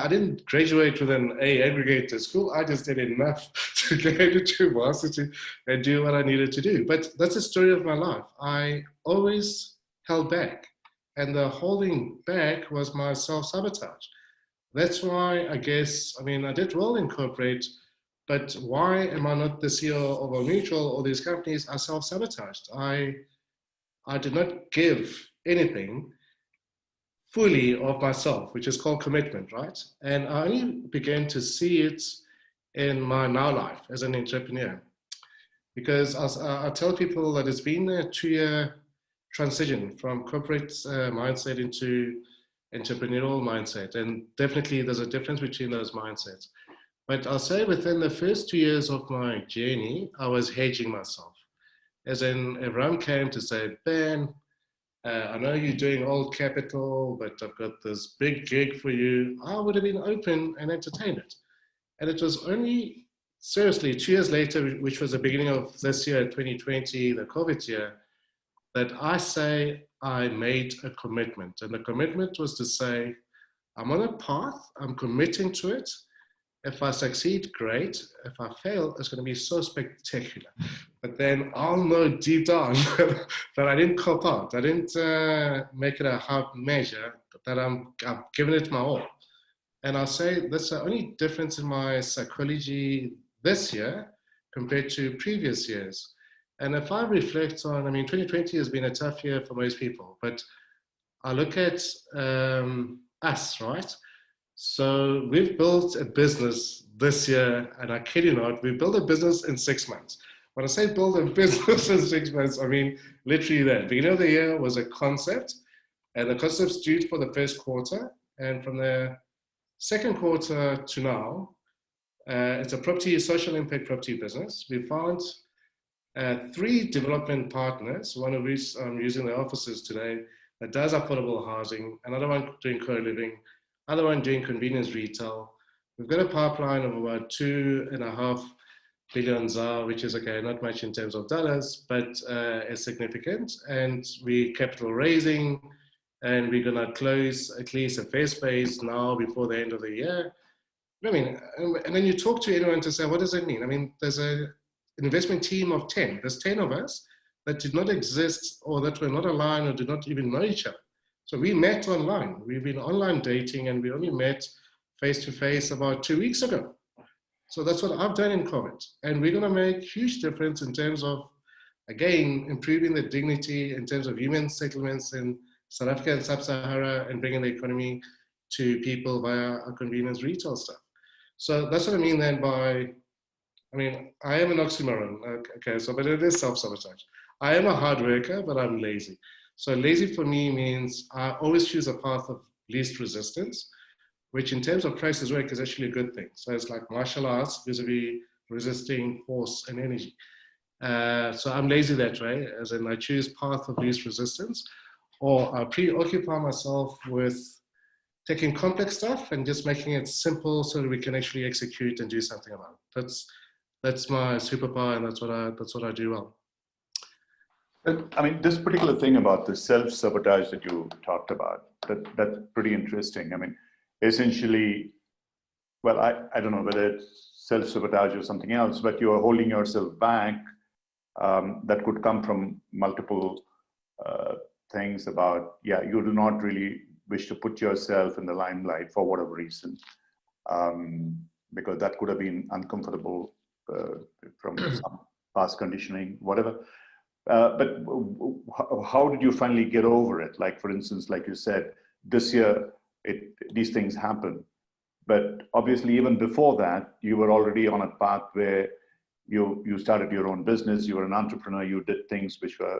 didn't graduate with an A aggregate at school. I just did enough to get into varsity and do what I needed to do. But that's the story of my life. I always held back. And the holding back was my self-sabotage. That's why I guess, I mean, I did well in corporate, but why am I not the CEO of a mutual? All these companies are self-sabotaged. I did not give anything fully of myself, which is called commitment, right? And I only began to see it in my now life as an entrepreneur. Because I tell people that it's been a 2-year transition from corporate mindset into entrepreneurial mindset. And definitely there's a difference between those mindsets. But I'll say within the first 2 years of my journey, I was hedging myself. As in, everyone came to say, Ben, I know you're doing old capital, but I've got this big gig for you. I would have been open and entertained it. And it was only, seriously, 2 years later, which was the beginning of this year, 2020, the COVID year, that I say I made a commitment. And the commitment was to say, I'm on a path, I'm committing to it. If I succeed, great. If I fail, it's going to be so spectacular. But then I'll know deep down that I didn't cop out. I didn't make it a half measure, that I've given it my all. And I'll say that's the only difference in my psychology this year compared to previous years. And if I reflect on, I mean, 2020 has been a tough year for most people, but I look at us, right? So we've built a business this year, and I kid you not, we built a business in 6 months. When I say build a business in 6 months, I mean literally that. Beginning of the year was a concept, and the concept's due for the first quarter. And from the second quarter to now, it's a social impact property business. We found 3 development partners, one of which I'm using the offices today, that does affordable housing, another one doing co-living, other one doing convenience retail. We've got a pipeline of about 2.5 billion ZAR, which is okay, not much in terms of dollars, but is significant. And we capital raising, and we're gonna close at least a first phase now before the end of the year. I mean, and then you talk to anyone to say, what does that mean? I mean, there's an investment team of 10. There's 10 of us that did not exist or that were not aligned or did not even know each other. So we met online. We've been online dating, and we only met face-to-face about 2 weeks ago. So that's what I've done in COVID. And we're going to make huge difference in terms of, again, improving the dignity in terms of human settlements in South Africa and Sub-Sahara, and bringing the economy to people via our convenience retail stuff. So that's what I mean then by, I mean, I am an oxymoron. Okay, so, but it is self-sabotage. I am a hard worker, but I'm lazy. So lazy for me means I always choose a path of least resistance, which in terms of process work is actually a good thing. So it's like martial arts vis-a-vis resisting force and energy. So I'm lazy that way, as in I choose path of least resistance, or I preoccupy myself with taking complex stuff and just making it simple so that we can actually execute and do something about it. That's my superpower, and that's what I do well. I mean, this particular thing about the self-sabotage that you talked about, that's pretty interesting. I mean, essentially, well, I don't know whether it's self-sabotage or something else, but you are holding yourself back. That could come from multiple things about, yeah, you do not really wish to put yourself in the limelight for whatever reason, because that could have been uncomfortable from some past conditioning, whatever. But how did you finally get over it? Like, for instance, like you said, this year, these things happen. But obviously, even before that, you were already on a path where you started your own business, you were an entrepreneur, you did things which were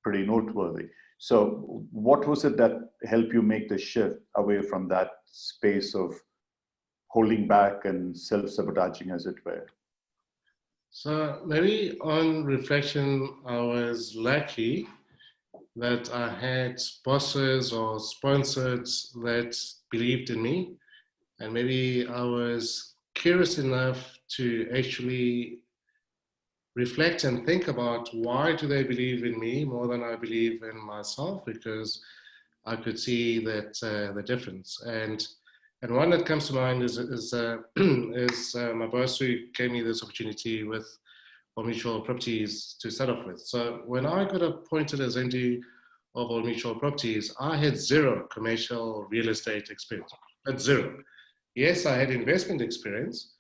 pretty noteworthy. So what was it that helped you make the shift away from that space of holding back and self-sabotaging, as it were? So maybe on reflection, I was lucky that I had bosses or sponsors that believed in me. And maybe I was curious enough to actually reflect and think about why do they believe in me more than I believe in myself, because I could see that the difference. And one that comes to mind is my boss who gave me this opportunity with Old Mutual Properties to start off with. So when I got appointed as MD of Old Mutual Properties, I had zero commercial real estate experience. That's zero. Yes, I had investment experience,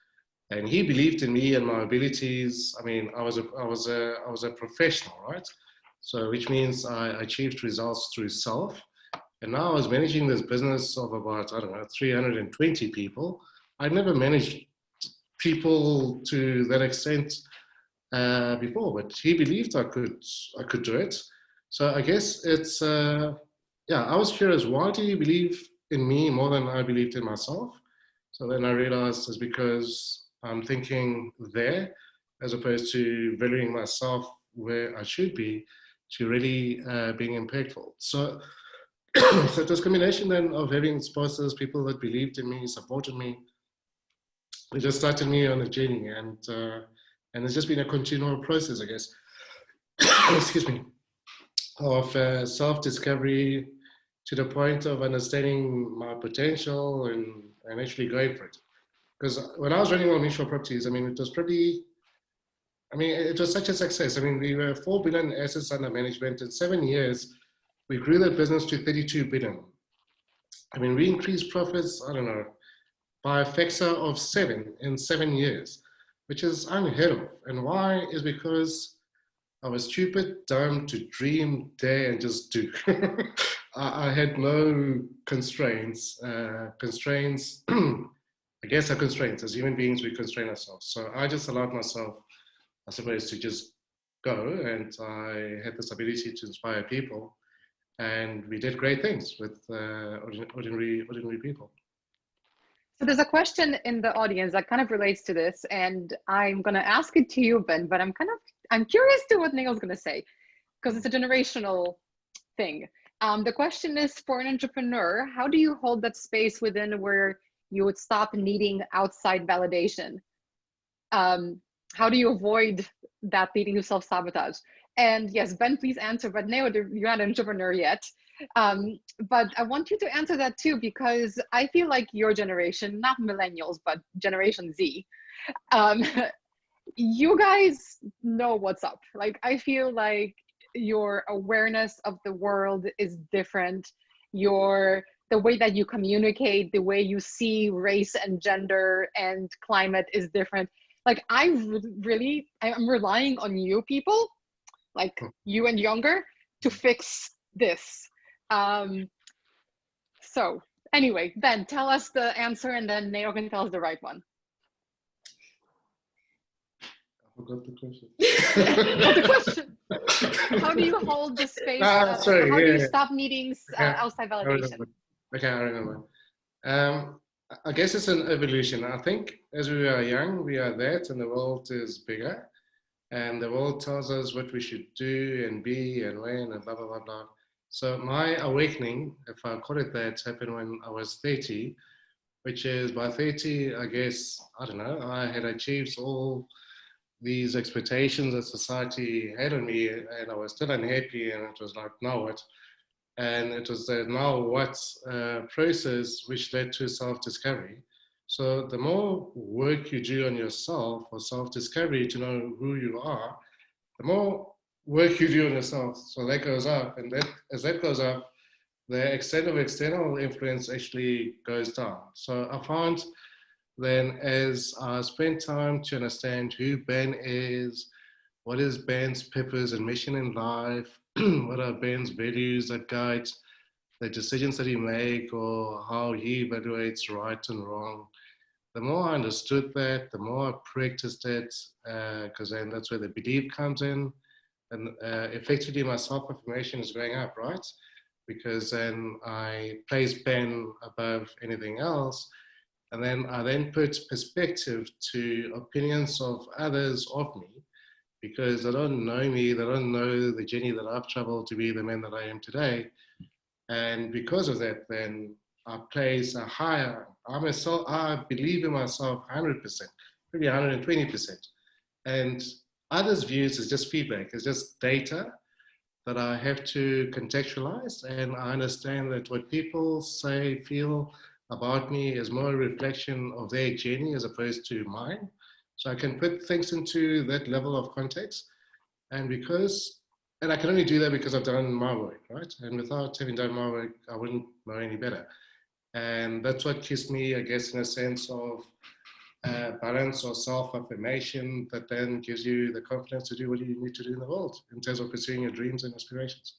and he believed in me and my abilities. I mean, I was a professional, right? So which means I achieved results through self. And now I was managing this business of about, 320 people. I'd never managed people to that extent before, but he believed I could do it. So I guess it's, I was curious, why do you believe in me more than I believed in myself? So then I realized it's because I'm thinking there, as opposed to valuing myself where I should be, to really being impactful. So, so it was a combination then of having sponsors, people that believed in me, supported me. It just started me on a journey, and it's just been a continual process, I guess. Excuse me, of self-discovery to the point of understanding my potential and actually going for it. Because when I was running Old Mutual Properties, I mean, it was pretty, it was such a success. I mean, we were 4 billion assets under management. In 7 years, we grew that business to 32 billion. I mean, we increased profits, by a factor of 7 in 7 years, which is unheard of. And why is because I was stupid, dumb to dream, dare, and just do. I had no constraints. I guess are constraints. As human beings, we constrain ourselves. So I just allowed myself, I suppose, to just go. And I had this ability to inspire people. And we did great things with ordinary people. So there's a question in the audience that kind of relates to this, and I'm going to ask it to you, Ben, but I'm curious to what Neil's going to say, because it's a generational thing. The question is, for an entrepreneur, how do you hold that space within where you would stop needing outside validation? How do you avoid that leading to self-sabotage? And yes, Ben, please answer, but Neil, you're not an entrepreneur yet. But I want you to answer that too, because I feel like your generation, not millennials, but Generation Z, you guys know what's up. Like, I feel like your awareness of the world is different. The way that you communicate, the way you see race and gender and climate is different. Like, I'm relying on you people, like you and younger, to fix this. So anyway, Ben, tell us the answer, and then Neo can tell us the right one. I forgot the question. The question. How do you hold the space? How do you stop needing outside validation? I remember. I guess it's an evolution. I think as we are young, we are that, and the world is bigger. And the world tells us what we should do and be and when and blah, blah, blah, blah. So my awakening, if I call it that, happened when I was 30, which is by 30, I guess, I had achieved all these expectations that society had on me, and I was still unhappy, and it was like, now what? And it was the now what process which led to self-discovery. So the more work you do on yourself or self-discovery to know who you are, the more work you do on yourself. So that goes up, and as that goes up, the extent of external influence actually goes down. So I found then as I spent time to understand who Ben is, what is Ben's purpose and mission in life, what are Ben's values that guide the decisions that he makes or how he evaluates right and wrong. The more I understood that, the more I practiced it, because then that's where the belief comes in. And effectively my self-affirmation is going up, right? Because then I place Ben above anything else. And then I then put perspective to opinions of others of me, because they don't know me, they don't know the journey that I've traveled to be the man that I am today. And because of that, then I place a higher, I believe in myself 100%, maybe 120%. And others' views is just feedback, it's just data that I have to contextualize. And I understand that what people say, feel about me is more a reflection of their journey as opposed to mine. So I can put things into that level of context. And I can only do that because I've done my work, right? And without having done my work, I wouldn't know any better. And that's what gives me, I guess, in a sense of balance or self-affirmation that then gives you the confidence to do what you need to do in the world in terms of pursuing your dreams and aspirations.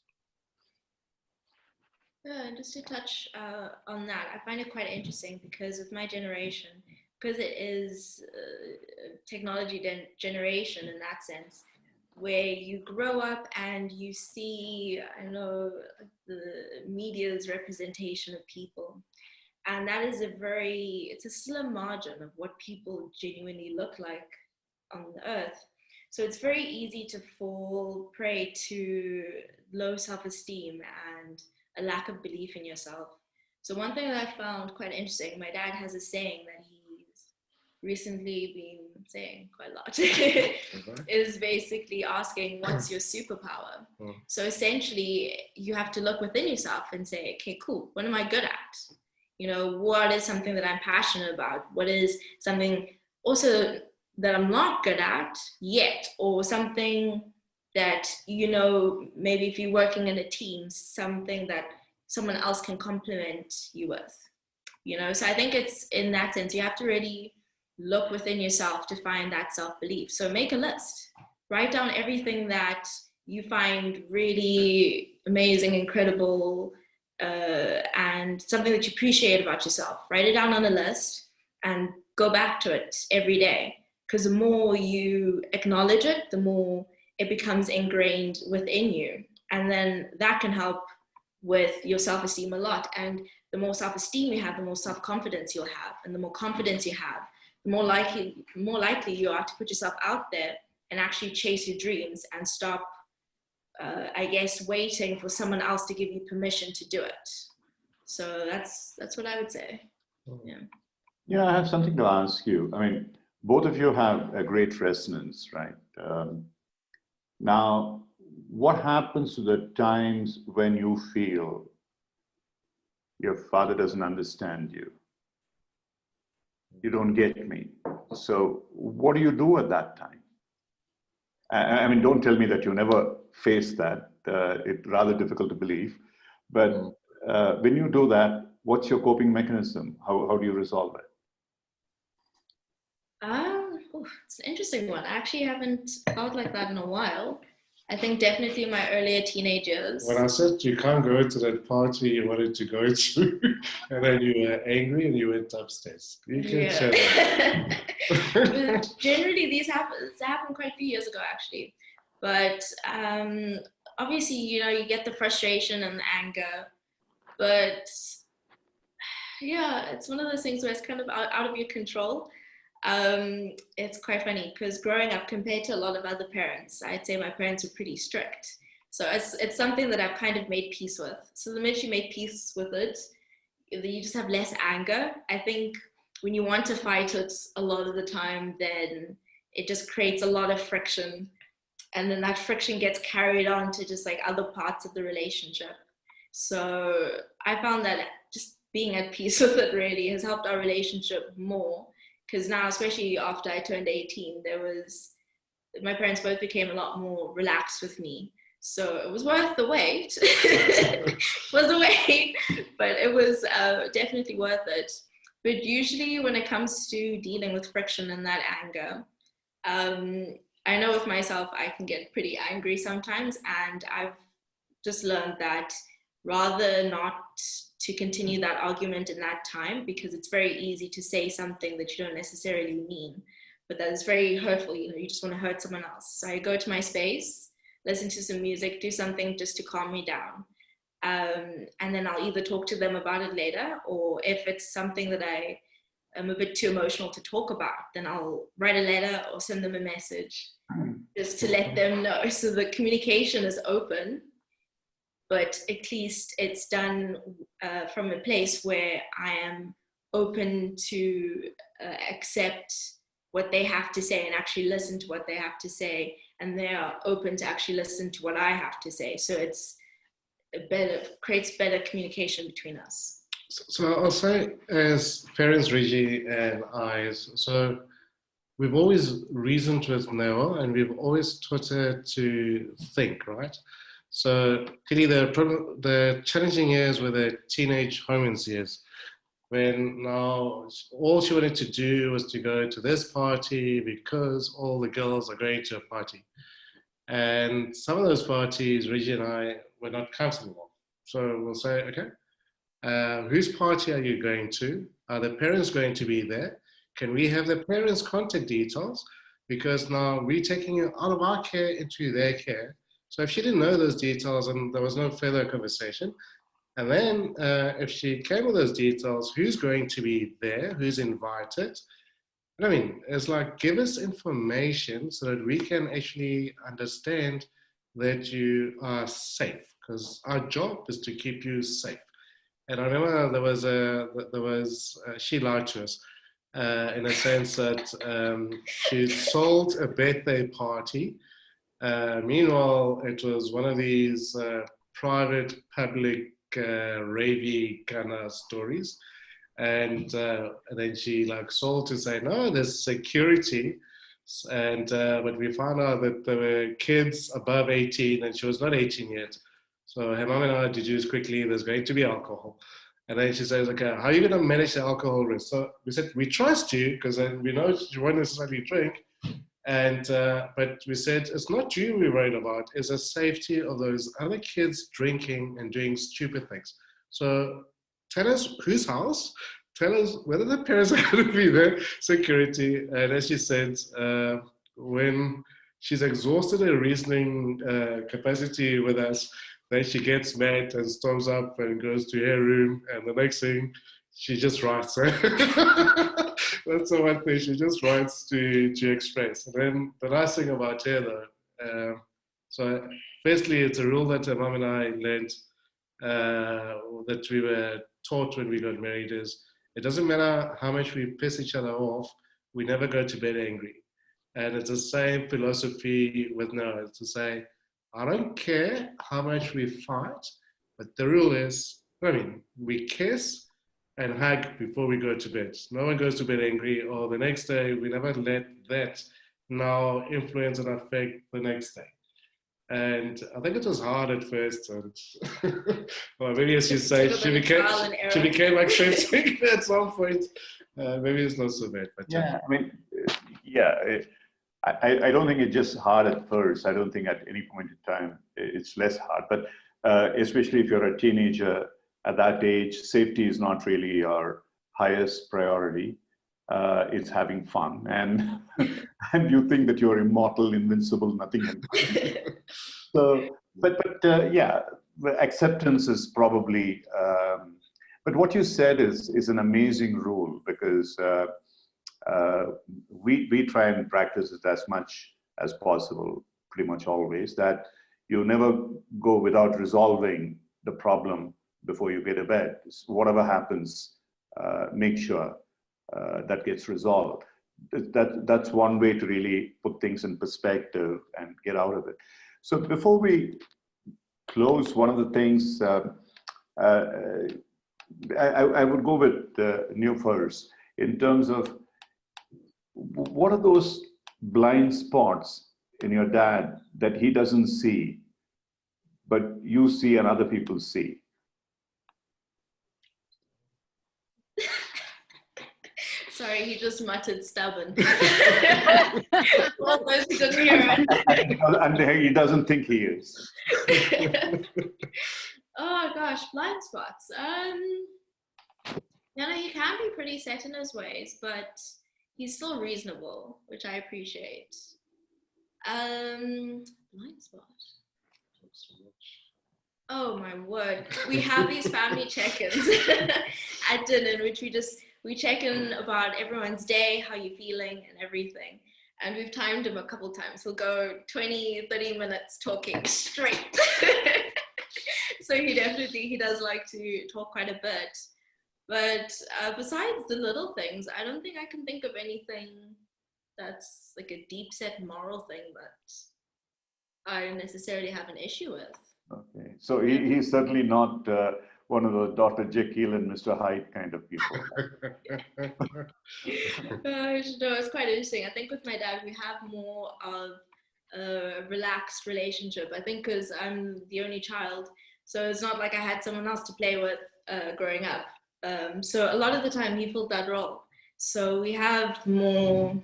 Yeah, and just to touch on that, I find it quite interesting because with my generation, because it is technology generation in that sense, where you grow up and you see, I know, the media's representation of people. And that is it's a slim margin of what people genuinely look like on the earth. So it's very easy to fall prey to low self-esteem and a lack of belief in yourself. So one thing that I found quite interesting, my dad has a saying that he's recently been saying quite a lot, is basically asking, what's your superpower? So essentially, you have to look within yourself and say, okay, cool, what am I good at? You know, what is something that I'm passionate about? What is something also that I'm not good at yet? Or something that, you know, maybe if you're working in a team, something that someone else can complement you with, you know? So I think it's in that sense, you have to really look within yourself to find that self-belief. So make a list, write down everything that you find really amazing, incredible, and something that you appreciate about yourself. Write it down on a list and go back to it every day. Because the more you acknowledge it, the more it becomes ingrained within you. And then that can help with your self-esteem a lot. And the more self-esteem you have, the more self-confidence you'll have. And the more confidence you have, the more likely you are to put yourself out there and actually chase your dreams and stop, I guess, waiting for someone else to give you permission to do it. So that's what I would say. Yeah. Yeah, I have something to ask you. I mean, both of you have a great resonance, right? Now, what happens to the times when you feel your father doesn't understand you? You don't get me. So what do you do at that time? I mean, don't tell me that you never face that. It's rather difficult to believe. But when you do that, what's your coping mechanism? How do you resolve it? It's an interesting one. I actually haven't felt like that in a while. I think definitely in my earlier teenage years. When I said you can't go to that party you wanted to go to, and then you were angry and you went upstairs. You can shut up. Generally, these happened quite a few years ago, actually. But obviously, you know, you get the frustration and the anger. But yeah, it's one of those things where it's kind of out of your control. It's quite funny because growing up, compared to a lot of other parents, I'd say my parents were pretty strict. So it's something that I've kind of made peace with. So the minute you make peace with it, you just have less anger. I think when you want to fight it a lot of the time, then it just creates a lot of friction. And then that friction gets carried on to just like other parts of the relationship. So I found that just being at peace with it really has helped our relationship more. Because now, especially after I turned 18, my parents both became a lot more relaxed with me. So it was worth the wait. It was a wait, but it was definitely worth it. But usually when it comes to dealing with friction and that anger, I know with myself, I can get pretty angry sometimes. And I've just learned that rather not to continue that argument in that time, because it's very easy to say something that you don't necessarily mean, but that is very hurtful. You know, you just want to hurt someone else. So I go to my space, listen to some music, do something just to calm me down. And then I'll either talk to them about it later, or if it's something that I am a bit too emotional to talk about, then I'll write a letter or send them a message just to let them know. So the communication is open, but at least it's done from a place where I am open to accept what they have to say and actually listen to what they have to say, and they are open to actually listen to what I have to say. So it's creates better communication between us. So I'll say, as parents, Reggie and I, so we've always reasoned with Noah, and we've always taught her to think, right? So clearly the challenging years were the teenage hormones years, when now all she wanted to do was to go to this party because all the girls are going to a party. And some of those parties, Reggie and I were not comfortable on. So we'll say, okay, whose party are you going to? Are the parents going to be there? Can we have the parents' contact details? Because now we're taking it out of our care into their care. So if she didn't know those details and there was no further conversation, and then if she came with those details, who's going to be there? Who's invited? I mean, it's like, give us information so that we can actually understand that you are safe, because our job is to keep you safe. And I remember she lied to us in a sense that she sold a birthday party. Meanwhile, it was one of these private, public, ravey kind of stories. And then she like sold to say, no, there's security. And but we found out that there were kids above 18 and she was not 18 yet. So her mom and I deduced quickly there's going to be alcohol. And then she says, okay, how are you going to manage the alcohol risk? So we said, we trust you because we know you won't necessarily drink. And but we said, it's not you we're worried about, it's the safety of those other kids drinking and doing stupid things. So tell us whose house, tell us whether the parents are going to be there, security. And as she said, when she's exhausted her reasoning capacity with us, then she gets mad and storms up and goes to her room. And the next thing, she just writes. That's the one thing, she just writes to express. And then the last thing about her though, so firstly, it's a rule that her mom and I learned that we were taught when we got married is, it doesn't matter how much we piss each other off, we never go to bed angry. And it's the same philosophy with Noah. It's to say, I don't care how much we fight, but the rule is, I mean, we kiss and hug before we go to bed. No one goes to bed angry, or the next day, we never let that now influence and affect the next day. And I think it was hard at first, and well, maybe as you say, she became accepting at some point. Maybe it's not so bad. But yeah, I mean, yeah, I don't think it's just hard at first. I don't think at any point in time it's less hard. But especially if you're a teenager at that age, safety is not really your highest priority. It's having fun, and and you think that you're immortal, invincible, nothing can happen. So, but yeah, the acceptance is probably. But what you said is an amazing rule, because we try and practice it as much as possible, pretty much always, that you never go without resolving the problem before you get to bed. Whatever happens, make sure that gets resolved. That's one way to really put things in perspective and get out of it. So before we close, one of the things I would go with New first in terms of what are those blind spots in your dad that he doesn't see, but you see and other people see? Sorry, he just muttered stubborn. All those who couldn't hear it. And he doesn't think he is. Oh gosh, blind spots. You know, he can be pretty set in his ways, but he's still reasonable, which I appreciate. Blind spot. Oh my word. We have these family check-ins at dinner in which we check in about everyone's day, how you're feeling and everything. And we've timed him a couple times. He'll go 20, 30 minutes talking straight. So he does like to talk quite a bit. But besides the little things, I don't think I can think of anything that's like a deep set moral thing that I necessarily have an issue with. Okay, so he's certainly not one of the Dr. Jekyll and Mr. Hyde kind of people. No, it's quite interesting. I think with my dad, we have more of a relaxed relationship. I think because I'm the only child, so it's not like I had someone else to play with growing up. So a lot of the time he filled that role. So we have more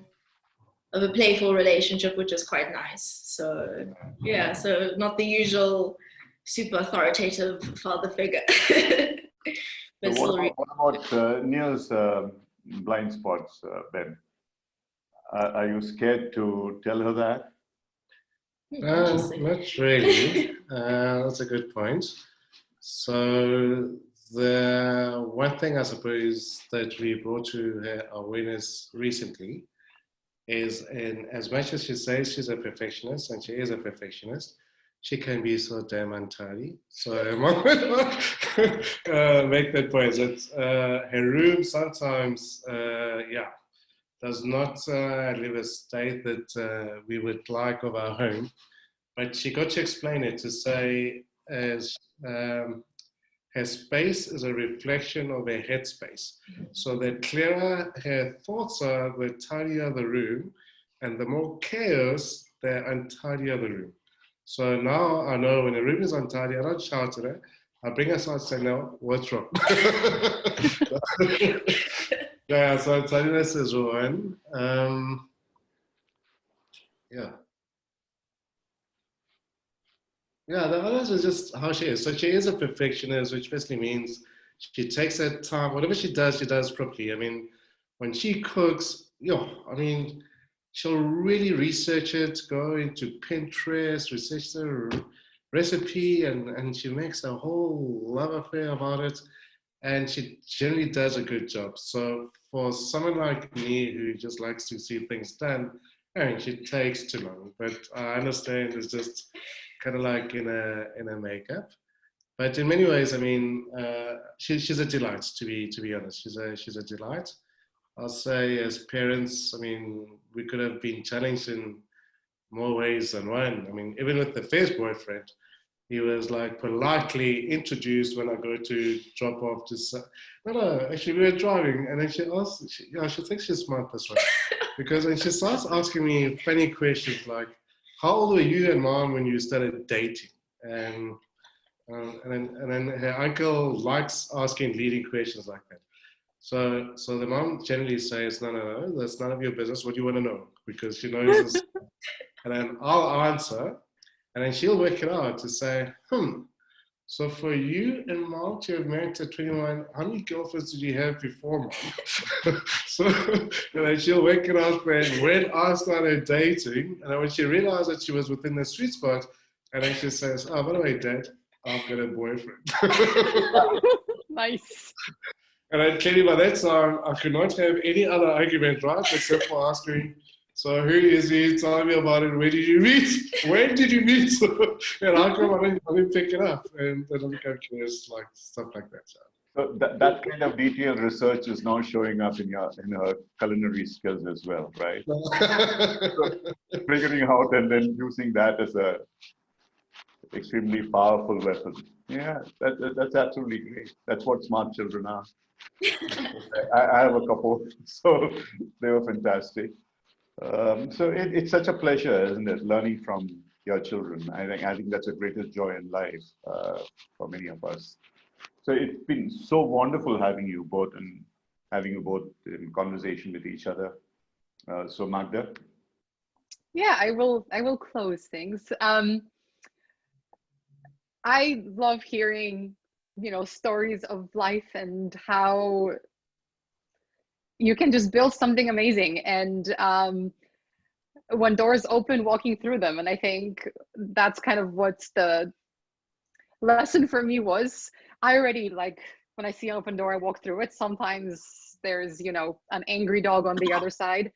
of a playful relationship, which is quite nice. So yeah, so not the usual super authoritative father figure. But so still what about Neil's blind spots, Ben? Are you scared to tell her that? Not really. That's a good point. So the one thing I suppose that we brought to her awareness recently is, in as much as she says she's a perfectionist, and she is a perfectionist, she can be so damn untidy. So Mom would make that point. That her room sometimes, does not live a state that we would like of our home. But she got to explain it to say, as her space is a reflection of her headspace. So the clearer her thoughts are, the tidier the room, and the more chaos, the untidier the room. So now I know when the room is untidy, I don't shout at her. I bring her aside and say, no, what's wrong? Yeah, so tidiness is one. Yeah, the others is just how she is. So she is a perfectionist, which basically means she takes her time. Whatever she does properly. I mean, when she cooks, she'll really research it, go into Pinterest, research the recipe, and she makes a whole love affair about it. And she generally does a good job. So for someone like me who just likes to see things done, she takes too long. But I understand it's just kind of like in a makeup. But in many ways, I mean, she's a delight, to be honest. She's a delight. I'll say as parents, I mean, we could have been challenged in more ways than one. I mean, even with the first boyfriend, he was like politely introduced when I go to drop off to say, no, actually we were driving, and then she asked, she thinks she's smart this way. Because then she starts asking me funny questions like, how old were you and Mom when you started dating? And then her uncle likes asking leading questions like that. So the mom generally says, no, that's none of your business. What do you want to know? Because she knows this. And then I'll answer, and then she'll work it out to say, so for you and Mom to have married at 21, how many girlfriends did you have before Mom? So and then she'll work it out when I started dating, and then when she realized that she was within the sweet spot, and then she says, oh, by the way, Dad, I've got a boyfriend. Nice. And then clearly by that time, I could not have any other argument, right, except for asking, so who is he? Tell me about it. Where did you meet? When did you meet? And how come I didn't pick it up? And then I'm curious, like stuff like that. So that kind of detailed research is now showing up in your culinary skills as well, right? So figuring out and then using that as a extremely powerful weapon. Yeah, that's absolutely great. That's what smart children are. I have a couple, so they were fantastic. So it's such a pleasure, isn't it, learning from your children? I think that's the greatest joy in life for many of us. So it's been so wonderful having you both in conversation with each other. So Magda? Yeah, I will close things. I love hearing stories of life and how you can just build something amazing. And when doors open, walking through them. And I think that's kind of what the lesson for me was. I already, like, when I see an open door, I walk through it. Sometimes there's, an angry dog on the other side.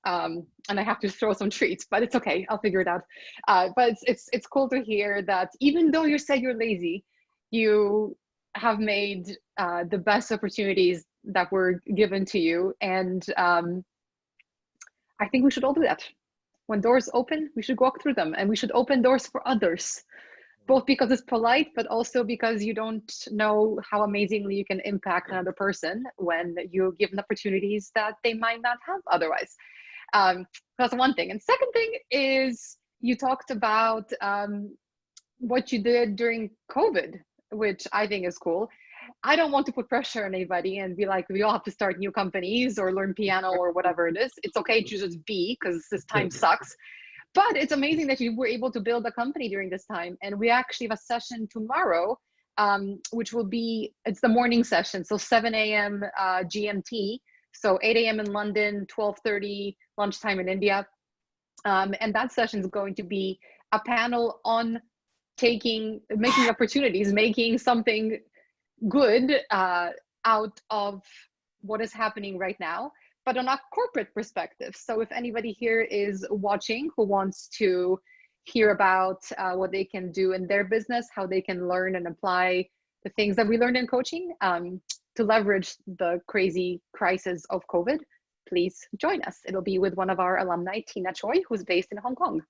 And I have to throw some treats, but it's okay. I'll figure it out. But it's cool to hear that even though you said you're lazy, you have made the best opportunities that were given to you. And I think we should all do that. When doors open, we should walk through them, and we should open doors for others, both because it's polite, but also because you don't know how amazingly you can impact another person when you give them opportunities that they might not have otherwise. That's one thing. And second thing is, you talked about what you did during COVID, which I think is cool. I don't want to put pressure on anybody and be like, we all have to start new companies or learn piano or whatever it is. It's okay to just be, because this time sucks. But it's amazing that you were able to build a company during this time. And we actually have a session tomorrow, which will be, it's the morning session. So 7 a.m. GMT. So 8 a.m. in London, 12:30 lunchtime in India. And that session is going to be a panel on making opportunities, making something good out of what is happening right now, but on a corporate perspective. So if anybody here is watching who wants to hear about what they can do in their business, how they can learn and apply the things that we learned in coaching to leverage the crazy crisis of COVID, please join us. It'll be with one of our alumni, Tina Choi, who's based in Hong Kong.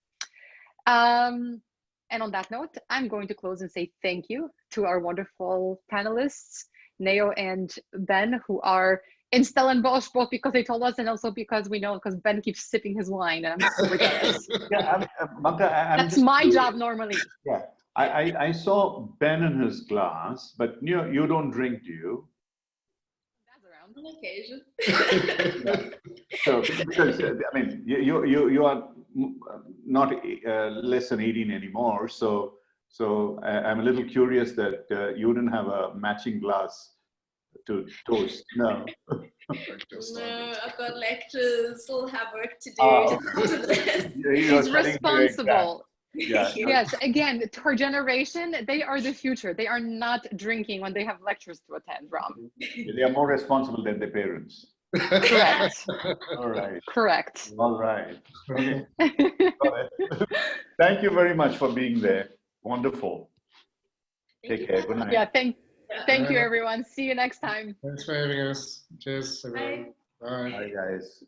And on that note, I'm going to close and say thank you to our wonderful panelists, Neo and Ben, who are in Stellenbosch, both because they told us and also because we know, because Ben keeps sipping his wine and I'm super jealous. Yeah, Magda, that's my job normally. Yeah, I saw Ben in his glass, but you don't drink, do you? That's around on occasion. So because I mean you are not less than 18 anymore, so I'm a little curious that you didn't have a matching glass to toast. No. No, I've got lectures, still have work to do to this. He's responsible. Yeah. Yes, again, her generation, they are the future. They are not drinking when they have lectures to attend, Ram. They are more responsible than their parents. Correct. All right. Correct. All right. Okay. Thank you very much for being there. Wonderful. Take care. Good night. Yeah, thank you, everyone. See you next time. Thanks for having us. Cheers, everyone. Bye. Bye. Bye, guys.